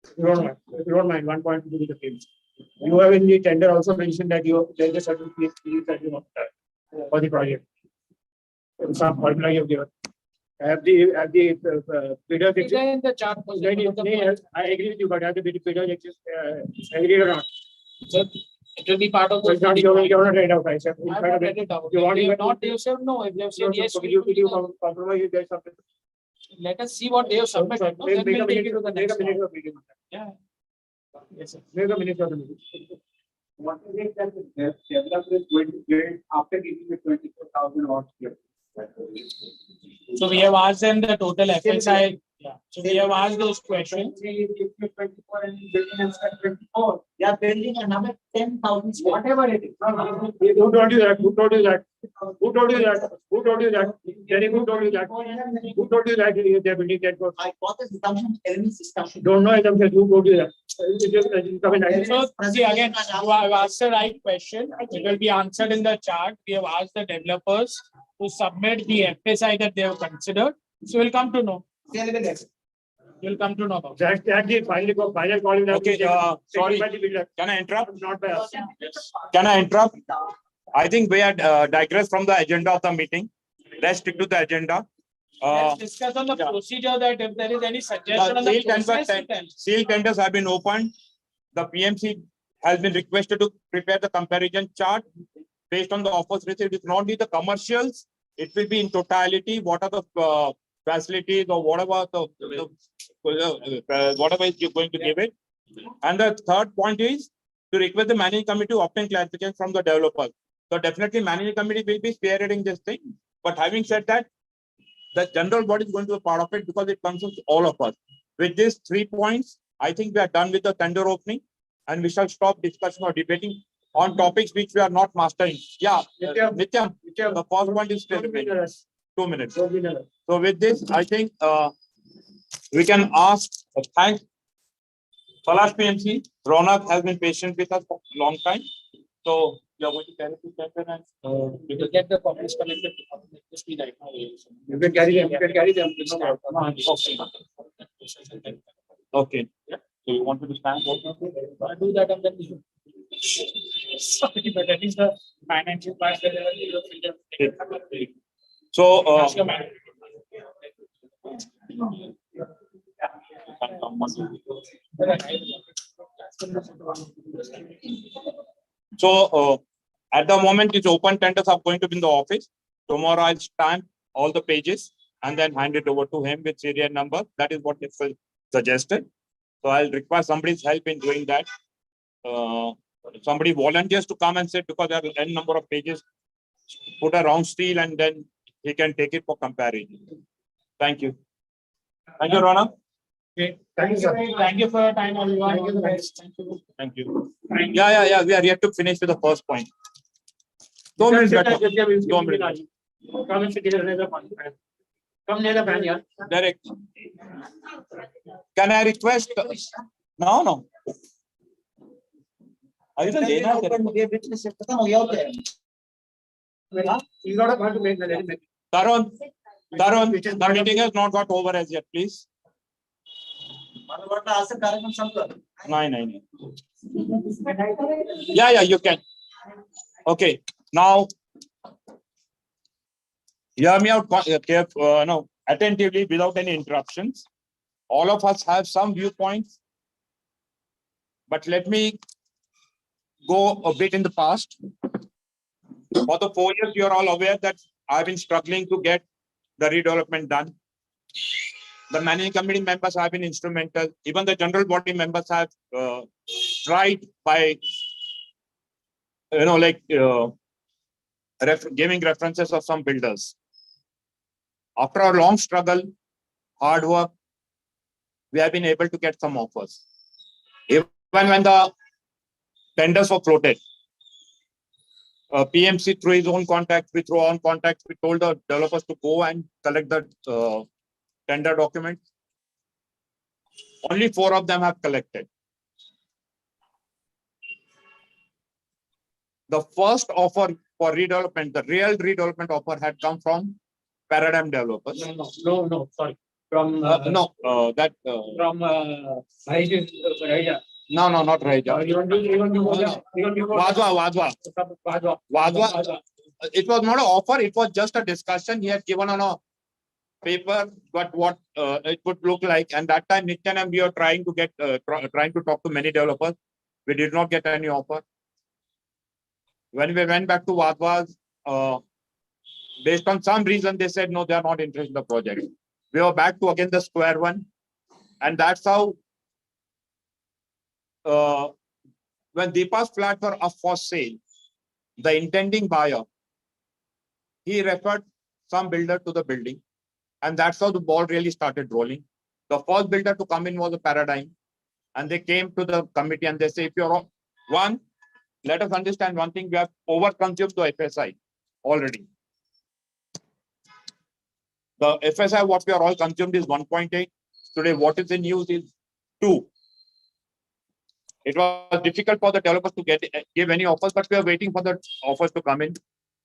If you don't mind, 1 point to do with the BMC. You have in the tender also mentioned that there's a certain fees that you want for the project. Some formula you have given. Have the bidder fixed? in the chart. I agree with you, but have the bidder agreed or not? So it will be part of So the. you're not read out, right? I have not read it out. You want If to they have not, they have said no. If they have said yes, Will you compromise with that something? let us see what they have submitted. No, then we'll take it to the next round. Yeah. Yes, sir. Make a minute of the meeting. What is it that the developer is going to get after giving the 24,000 odd here? So we have asked them the total FSI. Yeah. So we have asked those questions. 24 and building and start 24. They are building another 10,000 square. Whatever it is. Who told you that? Who told you that? Who told you that? Who told you that? Jerry, who told you that? Who told you that they're building that road? I got this assumption, elements assumption. Don't know assumption. Who told you that? Come in. So, see, again, you have asked the right question. It will be answered in the chat. We have asked the developers to submit the FSI that they have considered. So we'll come to know. You'll come to know about it. That's the final call. Okay, sorry. Can I interrupt? Not by us. Can I interrupt? I think we had digressed from the agenda of the meeting. Let's stick to the agenda. Let's discuss on the procedure that if there is any suggestion on the process. Seal tenders have been opened. The PMC has been requested to prepare the comparison chart based on the offers received. It will not be the commercials. It will be in totality. What are the facilities or whatever whatever is you're going to give it. And the third point is to request the managing committee to obtain clarification from the developers. So definitely managing committee will be spearheading this thing. But having said that, the general body is going to be part of it because it concerns all of us. With these 3 points, I think we are done with the tender opening and we shall stop discussion or debating on topics which we are not mastering. Yeah, Nityam, the first point is still 2 minutes. So with this, I think we can ask, thank Palash PMC. Ronak has been patient with us for a long time. So you are going to carry this tender and We will get the copies connected to this be right now. You can carry them. You can carry them. okay. Yeah. So you want me to stand? I do that and then we sorry, but at least the financial part. So Ask your manager. So at the moment, it's open tenders are going to be in the office. Tomorrow I'll stamp all the pages and then hand it over to him with serial number. That is what is suggested. So I'll require somebody's help in doing that. Somebody volunteers to come and sit because there are n number of pages. Put a round seal and then he can take it for comparison. Thank you. Thank you, Rana. Okay. Thank you, sir. Thank you for your time, everyone. Thank you. Thank you. Yeah. We are yet to finish with the first point. 2 minutes better. 2 minutes. Come and sit here near the fan. Come near the fan, yeah. Direct. Can I request? No. Are you the He's not a part to make the Tarun, the meeting has not got over as yet, please. Nine. Yeah, you can. Okay, now hear me out attentively without any interruptions. All of us have some viewpoints, but let me go a bit in the past. For the 4 years, you are all aware that I've been struggling to get the redevelopment done. The managing committee members have been instrumental. Even the general body members have tried by, giving references of some builders. After a long struggle, hard work, we have been able to get some offers. Even when the tenders were floated, PMC through his own contacts, we told the developers to go and collect the tender documents. Only 4 of them have collected. The first offer for redevelopment, the real redevelopment offer had come from Paradigm Developers. No, sorry. From from Raija. No, not Raija. Vazwa. It was not an offer, it was just a discussion he had given on a paper, but what it would look like. And that time, Nityan and we were trying to talk to many developers. We did not get any offer. When we went back to Vazwa's, based on some reason, they said, no, they are not interested in the project. We were back to again the square one. And that's how, when Deepa's flats were up for sale, the intending buyer, he referred some builder to the building. And that's how the ball really started rolling. The first builder to come in was a Paradigm. And they came to the committee and they say, if you're one, let us understand one thing, we have overconsumed the FSI already. The FSI, what we are all consumed is 1.8. Today, what is in use is 2. It was difficult for the developers to give any offers, but we are waiting for the offers to come in.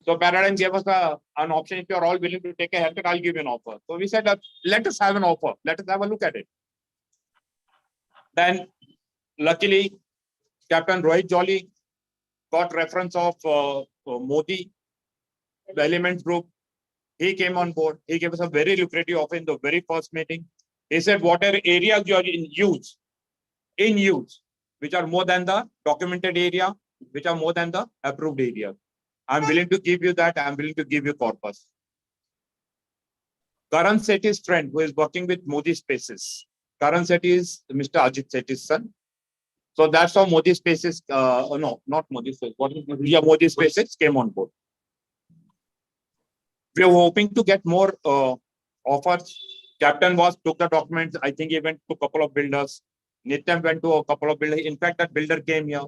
So Paradigm gave us an option. If you're all willing to take a haircut, I'll give you an offer. So we said, let us have an offer. Let us have a look at it. Then, luckily, Captain Rohit Jolly got reference of Modi, the Elements Group. He came on board. He gave us a very lucrative offer in the very first meeting. He said, whatever areas you are in use, which are more than the documented area, which are more than the approved area, I'm willing to give you that. I'm willing to give you corpus. Karan Sethi's friend, who is working with Modi Spaces. Karan Sethi is Mr. Ajit Sethi's son. So that's how Modi Spaces, no, not Modi Spaces. Modi Spaces came on board. We were hoping to get more offers. Captain took the documents. I think he went to a couple of builders. Nityam went to a couple of builders. In fact, that builder came here.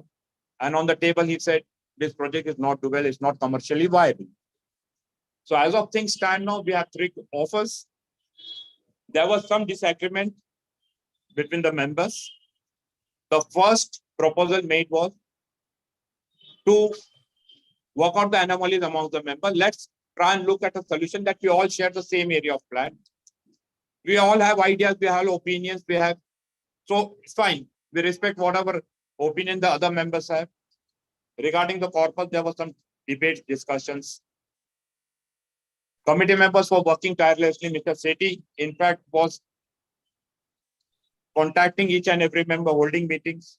And on the table, he said, this project is not doable. It's not commercially viable. So as of things stand now, we have 3 offers. There was some disagreement between the members. The first proposal made was to work out the anomalies among the members. Let's try and look at a solution that we all share the same area of plan. We all have ideas, we have opinions, so it's fine. We respect whatever opinion the other members have. Regarding the corpus, there was some debate, discussions. Committee members were working tirelessly. Mr. Sethi, in fact, was contacting each and every member, holding meetings.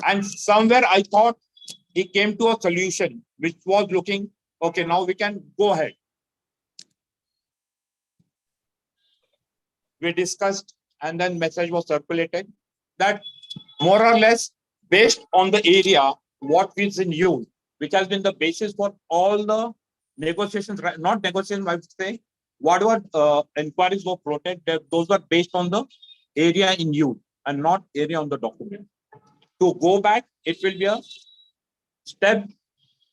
And somewhere I thought he came to a solution, which was looking, okay, now we can go ahead. We discussed, and then message was circulated that more or less based on the area, what is in use, which has been the basis for all the negotiations, not negotiations, I would say, whatever inquiries were floated, those were based on the area in use and not area on the document. To go back, it will be a step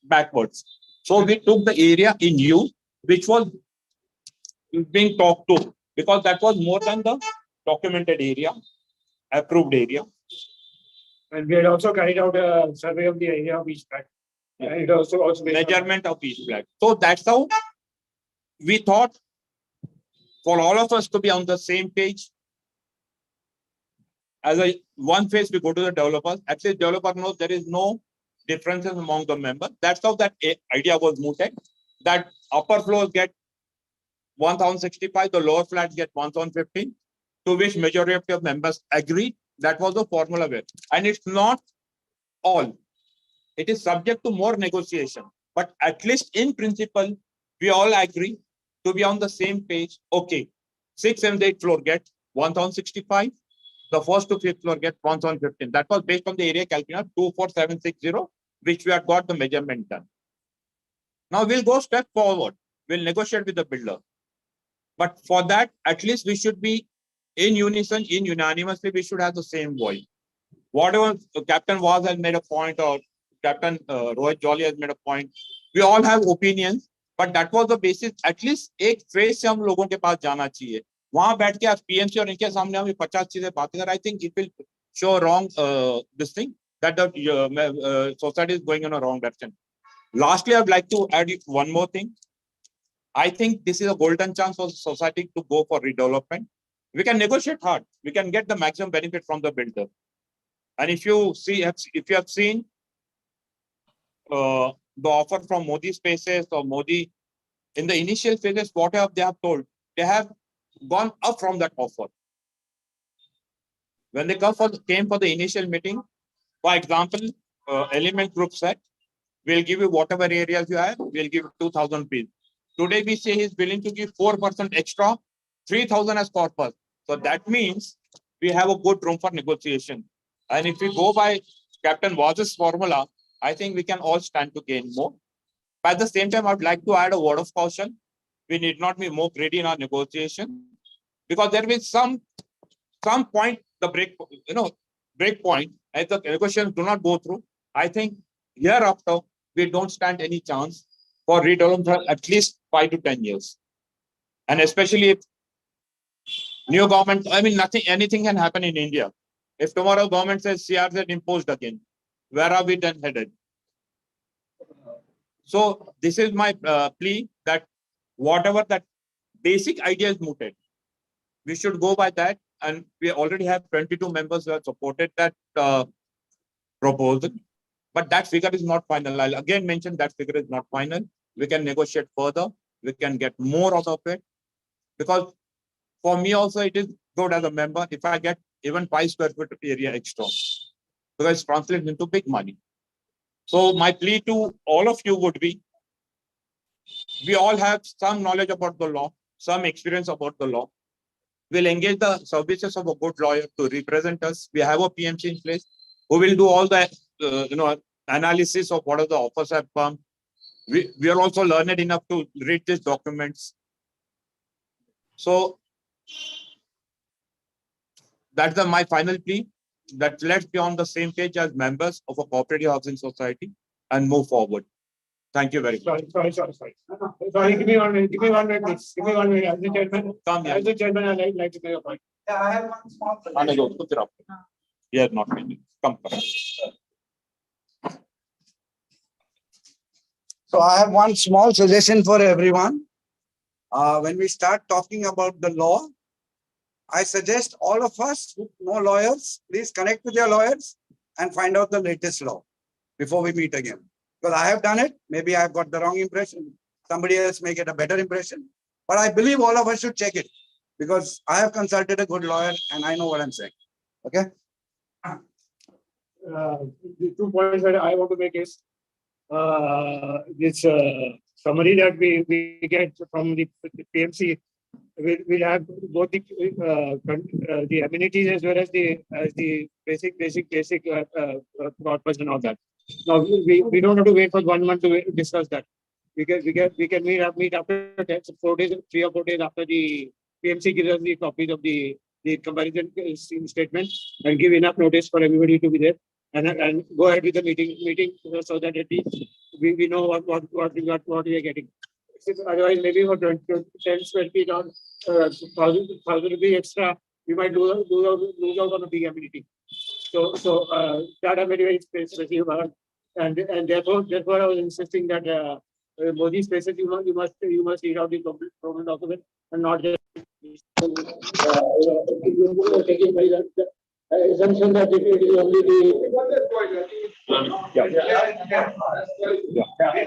backwards. So we took the area in use, which was being talked to, because that was more than the documented area, approved area. And we had also carried out a survey of the area of each flat. And it also Measurement of each flat. So that's how we thought for all of us to be on the same page. As a one phase, we go to the developers. At least developer knows there is no differences among the members. That's how that idea was mooted. That upper floors get 1065, the lower flats get 1015, to which majority of members agreed. That was the formula there. And it's not all. It is subject to more negotiation. But at least in principle, we all agree to be on the same page. Okay, 6th and 8th floor get 1065. The first to 5th floor get 1015. That was based on the area calculator 24760, which we had got the measurement done. Now we'll go step forward. We'll negotiate with the builder. But for that, at least we should be in unison, unanimously, we should have the same voice. Whatever Captain Vaz has made a point, or Captain Rohit Jolly has made a point, we all have opinions, but that was the basis. At least एक phase से हम लोगों के पास जाना चाहिए. वहां बैठ के आज PMC और इनके सामने हम 50 चीजें बातें कर. I think it will show wrong this thing, that the society is going in a wrong direction. Lastly, I would like to add one more thing. I think this is a golden chance for society to go for redevelopment. We can negotiate hard. We can get the maximum benefit from the builder. And if you have seen the offer from Modi Spaces or Modi, in the initial phases, whatever they have told, they have gone up from that offer. When they came for the initial meeting, for example, Element Group said, we'll give you whatever areas you have, we'll give 2,000 rupees. Today we say he's willing to give 4% extra, 3,000 as corpus. So that means we have a good room for negotiation. And if we go by Captain Vaz's formula, I think we can all stand to gain more. But at the same time, I'd like to add a word of caution. We need not be more greedy in our negotiation, because there will be some point, the break point, as the negotiations do not go through. I think hereafter, we don't stand any chance for redevelopment for at least 5 to 10 years. And especially if New government, I mean, nothing, anything can happen in India. If tomorrow government says CRZ imposed again, where are we then headed? So this is my plea that whatever that basic idea is mooted, we should go by that. And we already have 22 members who have supported that proposal. But that figure is not final. I'll again mention that figure is not final. We can negotiate further. We can get more out of it. Because for me also, it is good as a member if I get even 5 square foot area extra. Because it translates into big money. So my plea to all of you would be, we all have some knowledge about the law, some experience about the law. We'll engage the services of a good lawyer to represent us. We have a PMC in place who will do all the analysis of what are the offers have come. We are also learned enough to read these documents. So that's my final plea, that let's be on the same page as members of a cooperative housing society and move forward. Thank you very much. Sorry. Sorry, give me 1 minute, please. Give me 1 minute. As the chairman, as the chairman, I'd like to make a point. Yeah, I have one small. Put it up. Yeah, not really. Come. So I have one small suggestion for everyone. When we start talking about the law, I suggest all of us, no lawyers, please connect with your lawyers and find out the latest law before we meet again. Because I have done it. Maybe I've got the wrong impression. Somebody else may get a better impression. But I believe all of us should check it because I have consulted a good lawyer and I know what I'm saying. Okay. The 2 points that I want to make is this summary that we get from the PMC. We'll have both the amenities as well as the basic purpose and all that. Now we don't have to wait for 1 month to discuss that. We can meet after 4 days, 3 or 4 days after the PMC gives us the copies of the comparison statement and give enough notice for everybody to be there and go ahead with the meeting so that at least we know what we are getting. Otherwise, maybe for 10 square feet or 1,000 rupees extra, we might lose out on a big amenity. So that I'm very specific about, and therefore I was insisting that Modi spaces you must read out the government document and not just taking by the assumption that it is only the.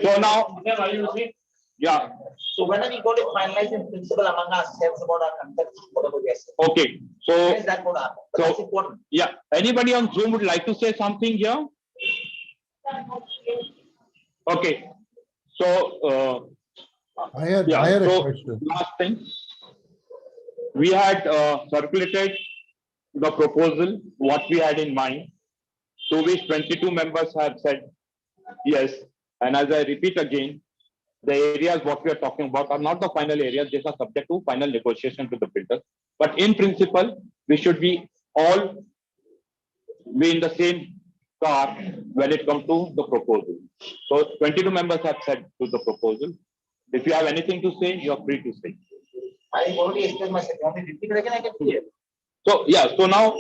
So now, yeah. So when are we going to finalize in principle among ourselves about our conduct? Okay. So, when is that going to happen? But that's important. Yeah. Anybody on Zoom would like to say something here? Okay. So, I had a so question. last thing, we had circulated the proposal, what we had in mind, to which 22 members have said yes. And as I repeat again, the areas what we are talking about are not the final areas. These are subject to final negotiation with the builder. But in principle, we should be all be in the same car when it comes to the proposal. So 22 members have said to the proposal. If you have anything to say, you are free to say. I already explained myself. You want me to repeat it again? I can do it. So yeah, so now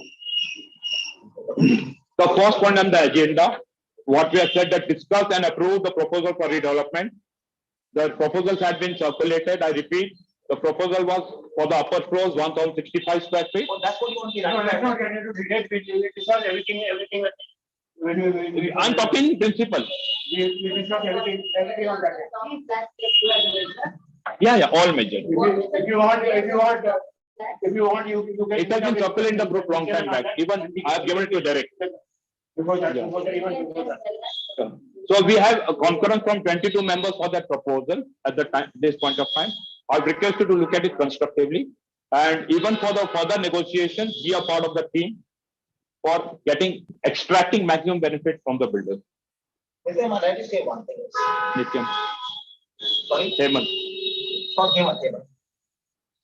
the first point on the agenda, what we have said that discuss and approve the proposal for redevelopment. The proposals had been circulated. I repeat, the proposal was for the upper floors 1,065 square feet. Oh, that's what you want to No, let's not get into details. We discuss everything. I'm talking in principle. We discuss everything on that. Yeah, all measures. If you want, you can. It has been circulated in the group long time back. Even I have given it to Derek. So we have a concurrence from 22 members for that proposal at the time, this point of time. I've requested to look at it constructively, and even for the further negotiations, we are part of the team for extracting maximum benefit from the builders. Nityam, I'd like to say one thing. Nityam. Sorry? Hemant. Not Hemant.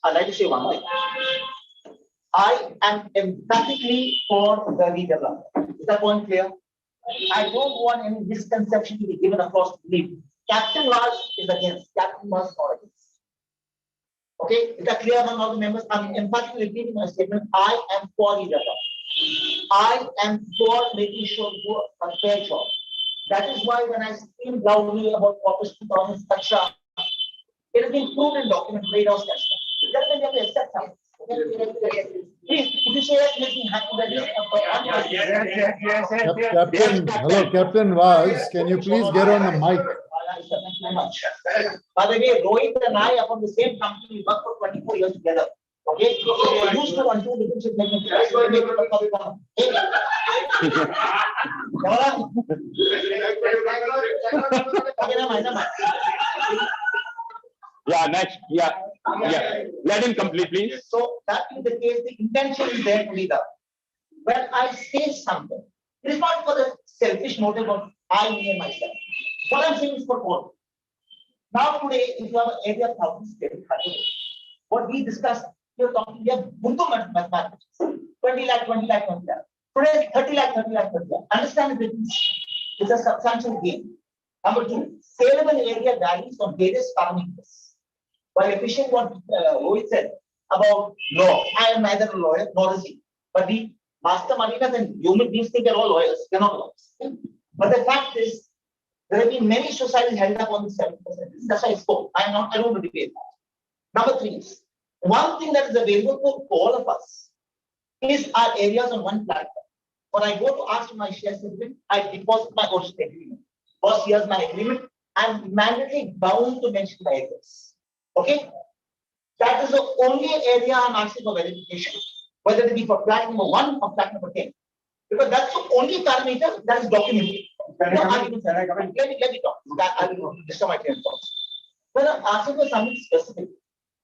I'd like to say one thing. I am emphatically for the redevelopment. Is that point clear? I don't want any misconception to be given across the leaf. Captain Raj is against. Captain Raj is not against. Okay, is that clear among all the members? I'm emphatically repeating my statement. I am for e-data. I am for making sure you do a fair job. That is why when I scream loudly about Office 2000, etc., it has been proven and documented by those tests. Then we have to accept that. Please, if you say that, make me happy that Captain, hello, Captain Vaz, can you please get on the mic? Thank you very much. By the way, Rohit and I are from the same company. We worked for 24 years together. Okay, so we used to run two different ship making. Yeah, next. Yeah. Let him complete, please. So that is the case. The intention is there to be done. When I say something, it is not for the selfish motive of I, me, and myself. What I'm saying is for all. Now today, if you have an area of 1,000 square feet, what we discussed, we have Buntu mathematics, 20 lakh, 20 lakh, 20 lakh. Today, 30 lakh, 30 lakh, 30 lakh. Understand the difference. It's a substantial gain. Number two, saleable area varies on various parameters. While efficient what Rohit said about law, I am neither a lawyer nor is he. But we master marinas and human beings think they're all lawyers. They're not lawyers. But the fact is, there have been many societies held up on the 7%. That's why I spoke. I don't want to debate that. Number three is, one thing that is available for all of us is our areas on one platform. When I go to ask for my share certificate, I deposit my original agreement. First, here's my agreement. I'm mandatorily bound to mention my areas. Okay? That is the only area I'm asking for verification, whether it be for flat number 1 or flat number 10. Because that's the only parameter that is documented. Let me talk. I will disturb my train of thought. When I'm asking for something specific,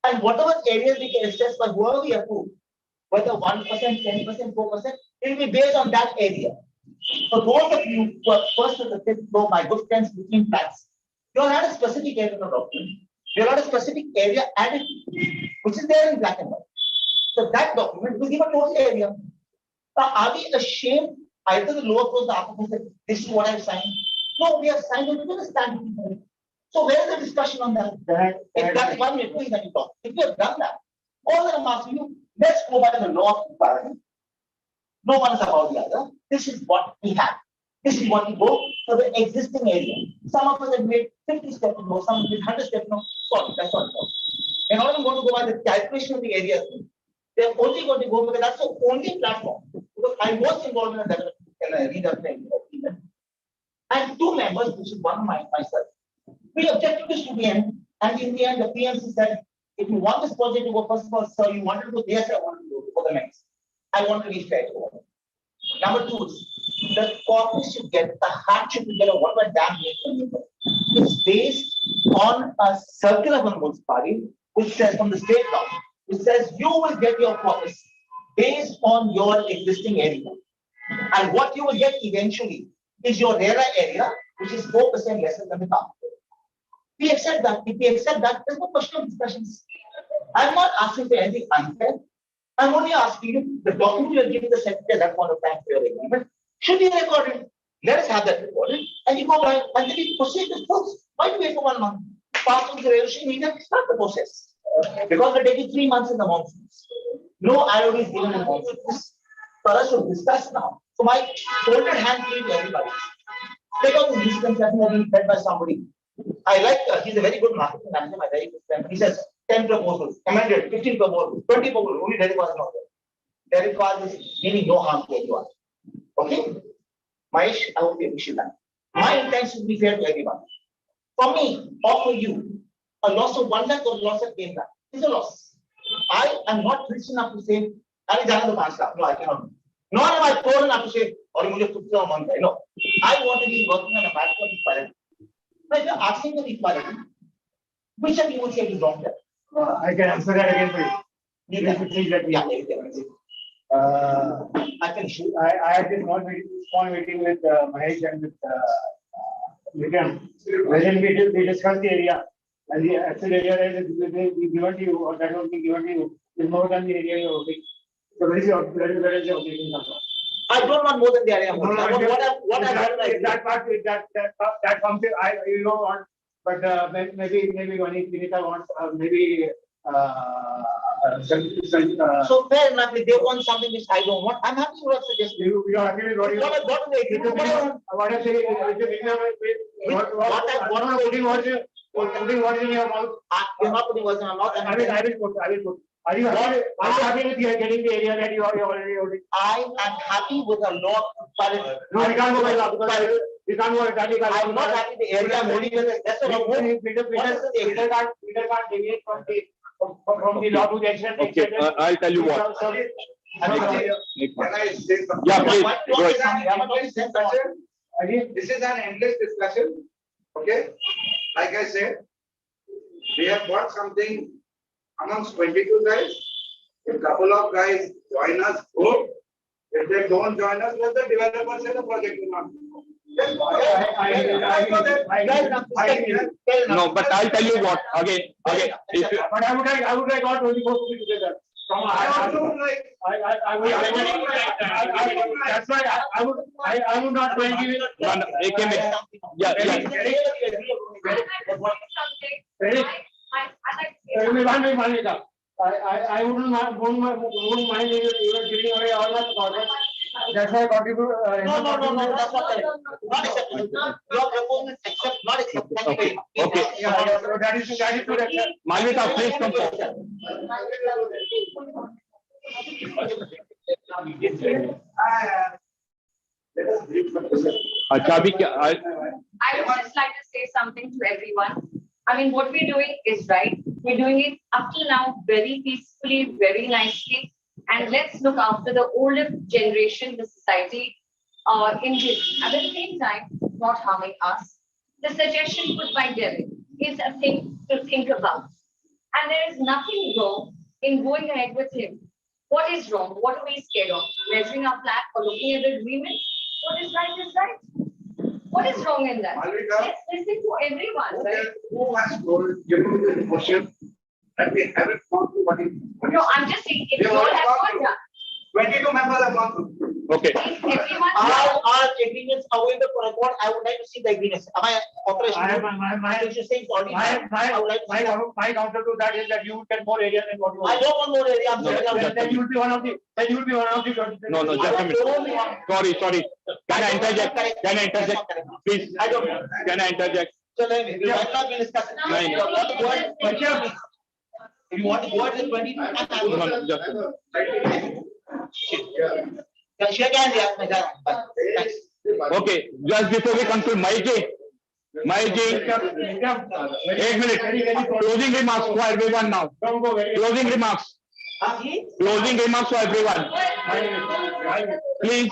and whatever areas we can assess by whoever we approve, whether 1%, 10%, 4%, it will be based on that area. For those of you who are first to the fifth floor, my good friends between flats, you all had a specific area of document. You all had a specific area added, which is there in black and white. So that document will give a total area. Now, are we ashamed? Either the lower floors, the upper floors, said, this is what I've signed. No, we have signed it with a standard. So where is the discussion on that? If that's 1 minute, please let me talk. If you have done that, all that I'm asking you, let's go by the law of equality. No one is above the other. This is what we have. This is what we go for the existing area. Some of us have made 50 steps to go, some have made 100 steps to sorry, that's not it. They're not even going to go by the calculation of the area. They're only going to go because that's the only platform. Because I was involved in a redevelopment event. And 2 members, which is one myself, we objected to CBM, and in the end, the PMC said, if you want this project to go first of all, sir, you wanted to go, yes, I want to go for the next. I want to be fair to all. Number 2 is the corpus you get, the hardship you get, or whatever damn is based on a circular from the municipality, which says from the state law, which says you will get your corpus based on your existing area. And what you will get eventually is your RERA area, which is 4% lesser than the town. We accept that. If we accept that, there's no question of discussions. I'm not asking for anything unfair. I'm only asking you, the document you are giving the secretary at that point of time for your agreement should be recorded. Let us have that recorded, and you go by and then we proceed with folks. Why do we wait for 1 month? Pass on the resolution, immediately start the process. Because we're taking 3 months in the monsoons. No IOD is given in the monsoons. For us to discuss now. So my folded hand to everybody. Take out this misconception that being fed by somebody. I like, he's a very good marketing manager, my very good friend. He says 10 proposals, amended, 15 proposals, 20 proposals, only Derek was not there. Derek was meaning no harm to anyone. Okay? Mahesh, I hope you appreciate that. My intention is to be fair to everyone. For me, or for you, a loss of 1 lakh or a loss of 10 lakh is a loss. I am not rich enough to say, I no, I cannot. Nor am I poor enough to say, or you just took some month. No. I want to be working on a matter of equality. Now, if you're asking for equality, which of you would say is wrong there? I can answer that again for you. I can shoot. I had this small meeting with Mahesh and with Vikram. Wherein we discussed the area. And the actual area that is given to you, or that will be given to you, is more than the area you're working. So where is your obligation? I don't want more than the area. That comes in, you don't want, but maybe Vinita wants, maybe So fair enough, if they want something which I don't want, I'm happy to suggest. You are happy with what you What I got in the agreement, what I'm saying, what I'm putting words in your mouth. you're not putting words in my mouth. I will put. Are you happy with getting the area that you are already holding? I am happy with the law. No, we can't go by law because we can't go exactly. I'm not happy the area I'm holding with. That's what I'm holding. Peter can't deviate from the law to the extent. Okay, I'll tell you what. Can I say something? Yeah, please, go ahead. This is an endless discussion, okay? Like I said, we have got something amongst 22 guys. A couple of guys join us, go. If they don't join us, let the developer say the project will not go. No, but I'll tell you what, again, if you, But I would like all 24 to be together. From I also would like. That's why I would not mind giving. yeah. I wouldn't mind even giving away all my products. That's why I contribute. No, that's not correct. Not acceptable. Your proposal is accept, not accept. Thank you. Okay. Yeah, so that is to accept. Malvika, please come forward. Chabi, I would just like to say something to everyone. I mean, what we're doing is right. We're doing it up till now very peacefully, very nicely. And let's look after the older generation, the society, in this. At the same time, not harming us. The suggestion put by Derek is a thing to think about. And there is nothing wrong in going ahead with him. What is wrong? What are we scared of? Measuring our flag or looking at the agreement? What is right is right. What is wrong in that? Malvika, Let's listen to everyone, right? who has told you the motion that we haven't gone through what is? No, I'm just saying, if We you have all already have gone not through. done, 22 members have gone through. okay. everyone. Our agreements available for record. I would like to see the agreements. Am I authorized? You're saying sorry. I would like to see that. My counter to that is that you will get more area than what you I want. don't want more area. I'm No, saying I would like Then you will be one of the. No, just a minute. Sorry. Can I interject? Please, I don't want. can I interject? So then we have not been discussing. No, If you want to go ahead, if you want to go ahead with 22, I'm happy. No, just a minute. Can shake hands, yeah, my God. Thanks. Okay, just before we conclude, Maiji, 8 minutes. Closing remarks for everyone now. Closing remarks. Closing remarks for everyone. Please,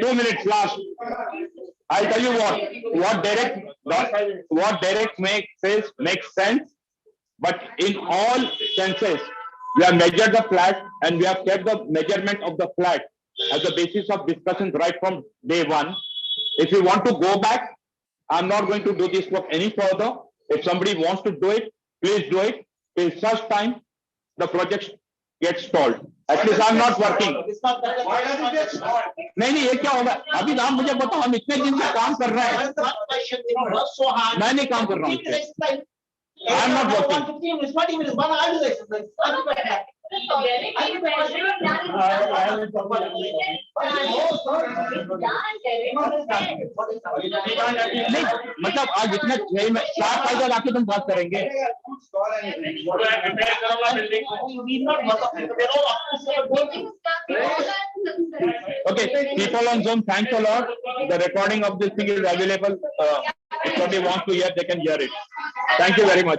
2 minutes last. I'll tell you what Derek makes sense, but in all senses, we have measured the flat and we have kept the measurement of the flat as the basis of discussion right from day one. If you want to go back, I'm not going to do this work any further. If somebody wants to do it, please do it. Till such time, the project gets stalled. At least I'm not working. Why does it get stalled? नहीं ये क्या होगा अभी आप मुझे बताओ हम इतने दिन से काम कर रहे हैं मैं नहीं काम कर रहा हूँ I'm not working. It's not even 1 hour to exercise. नहीं मतलब आज इतने 4 साल बाद आके तुम बात करेंगे Okay, people on Zoom, thanks a lot. The recording of this thing is available. If somebody wants to hear, they can hear it. Thank you very much.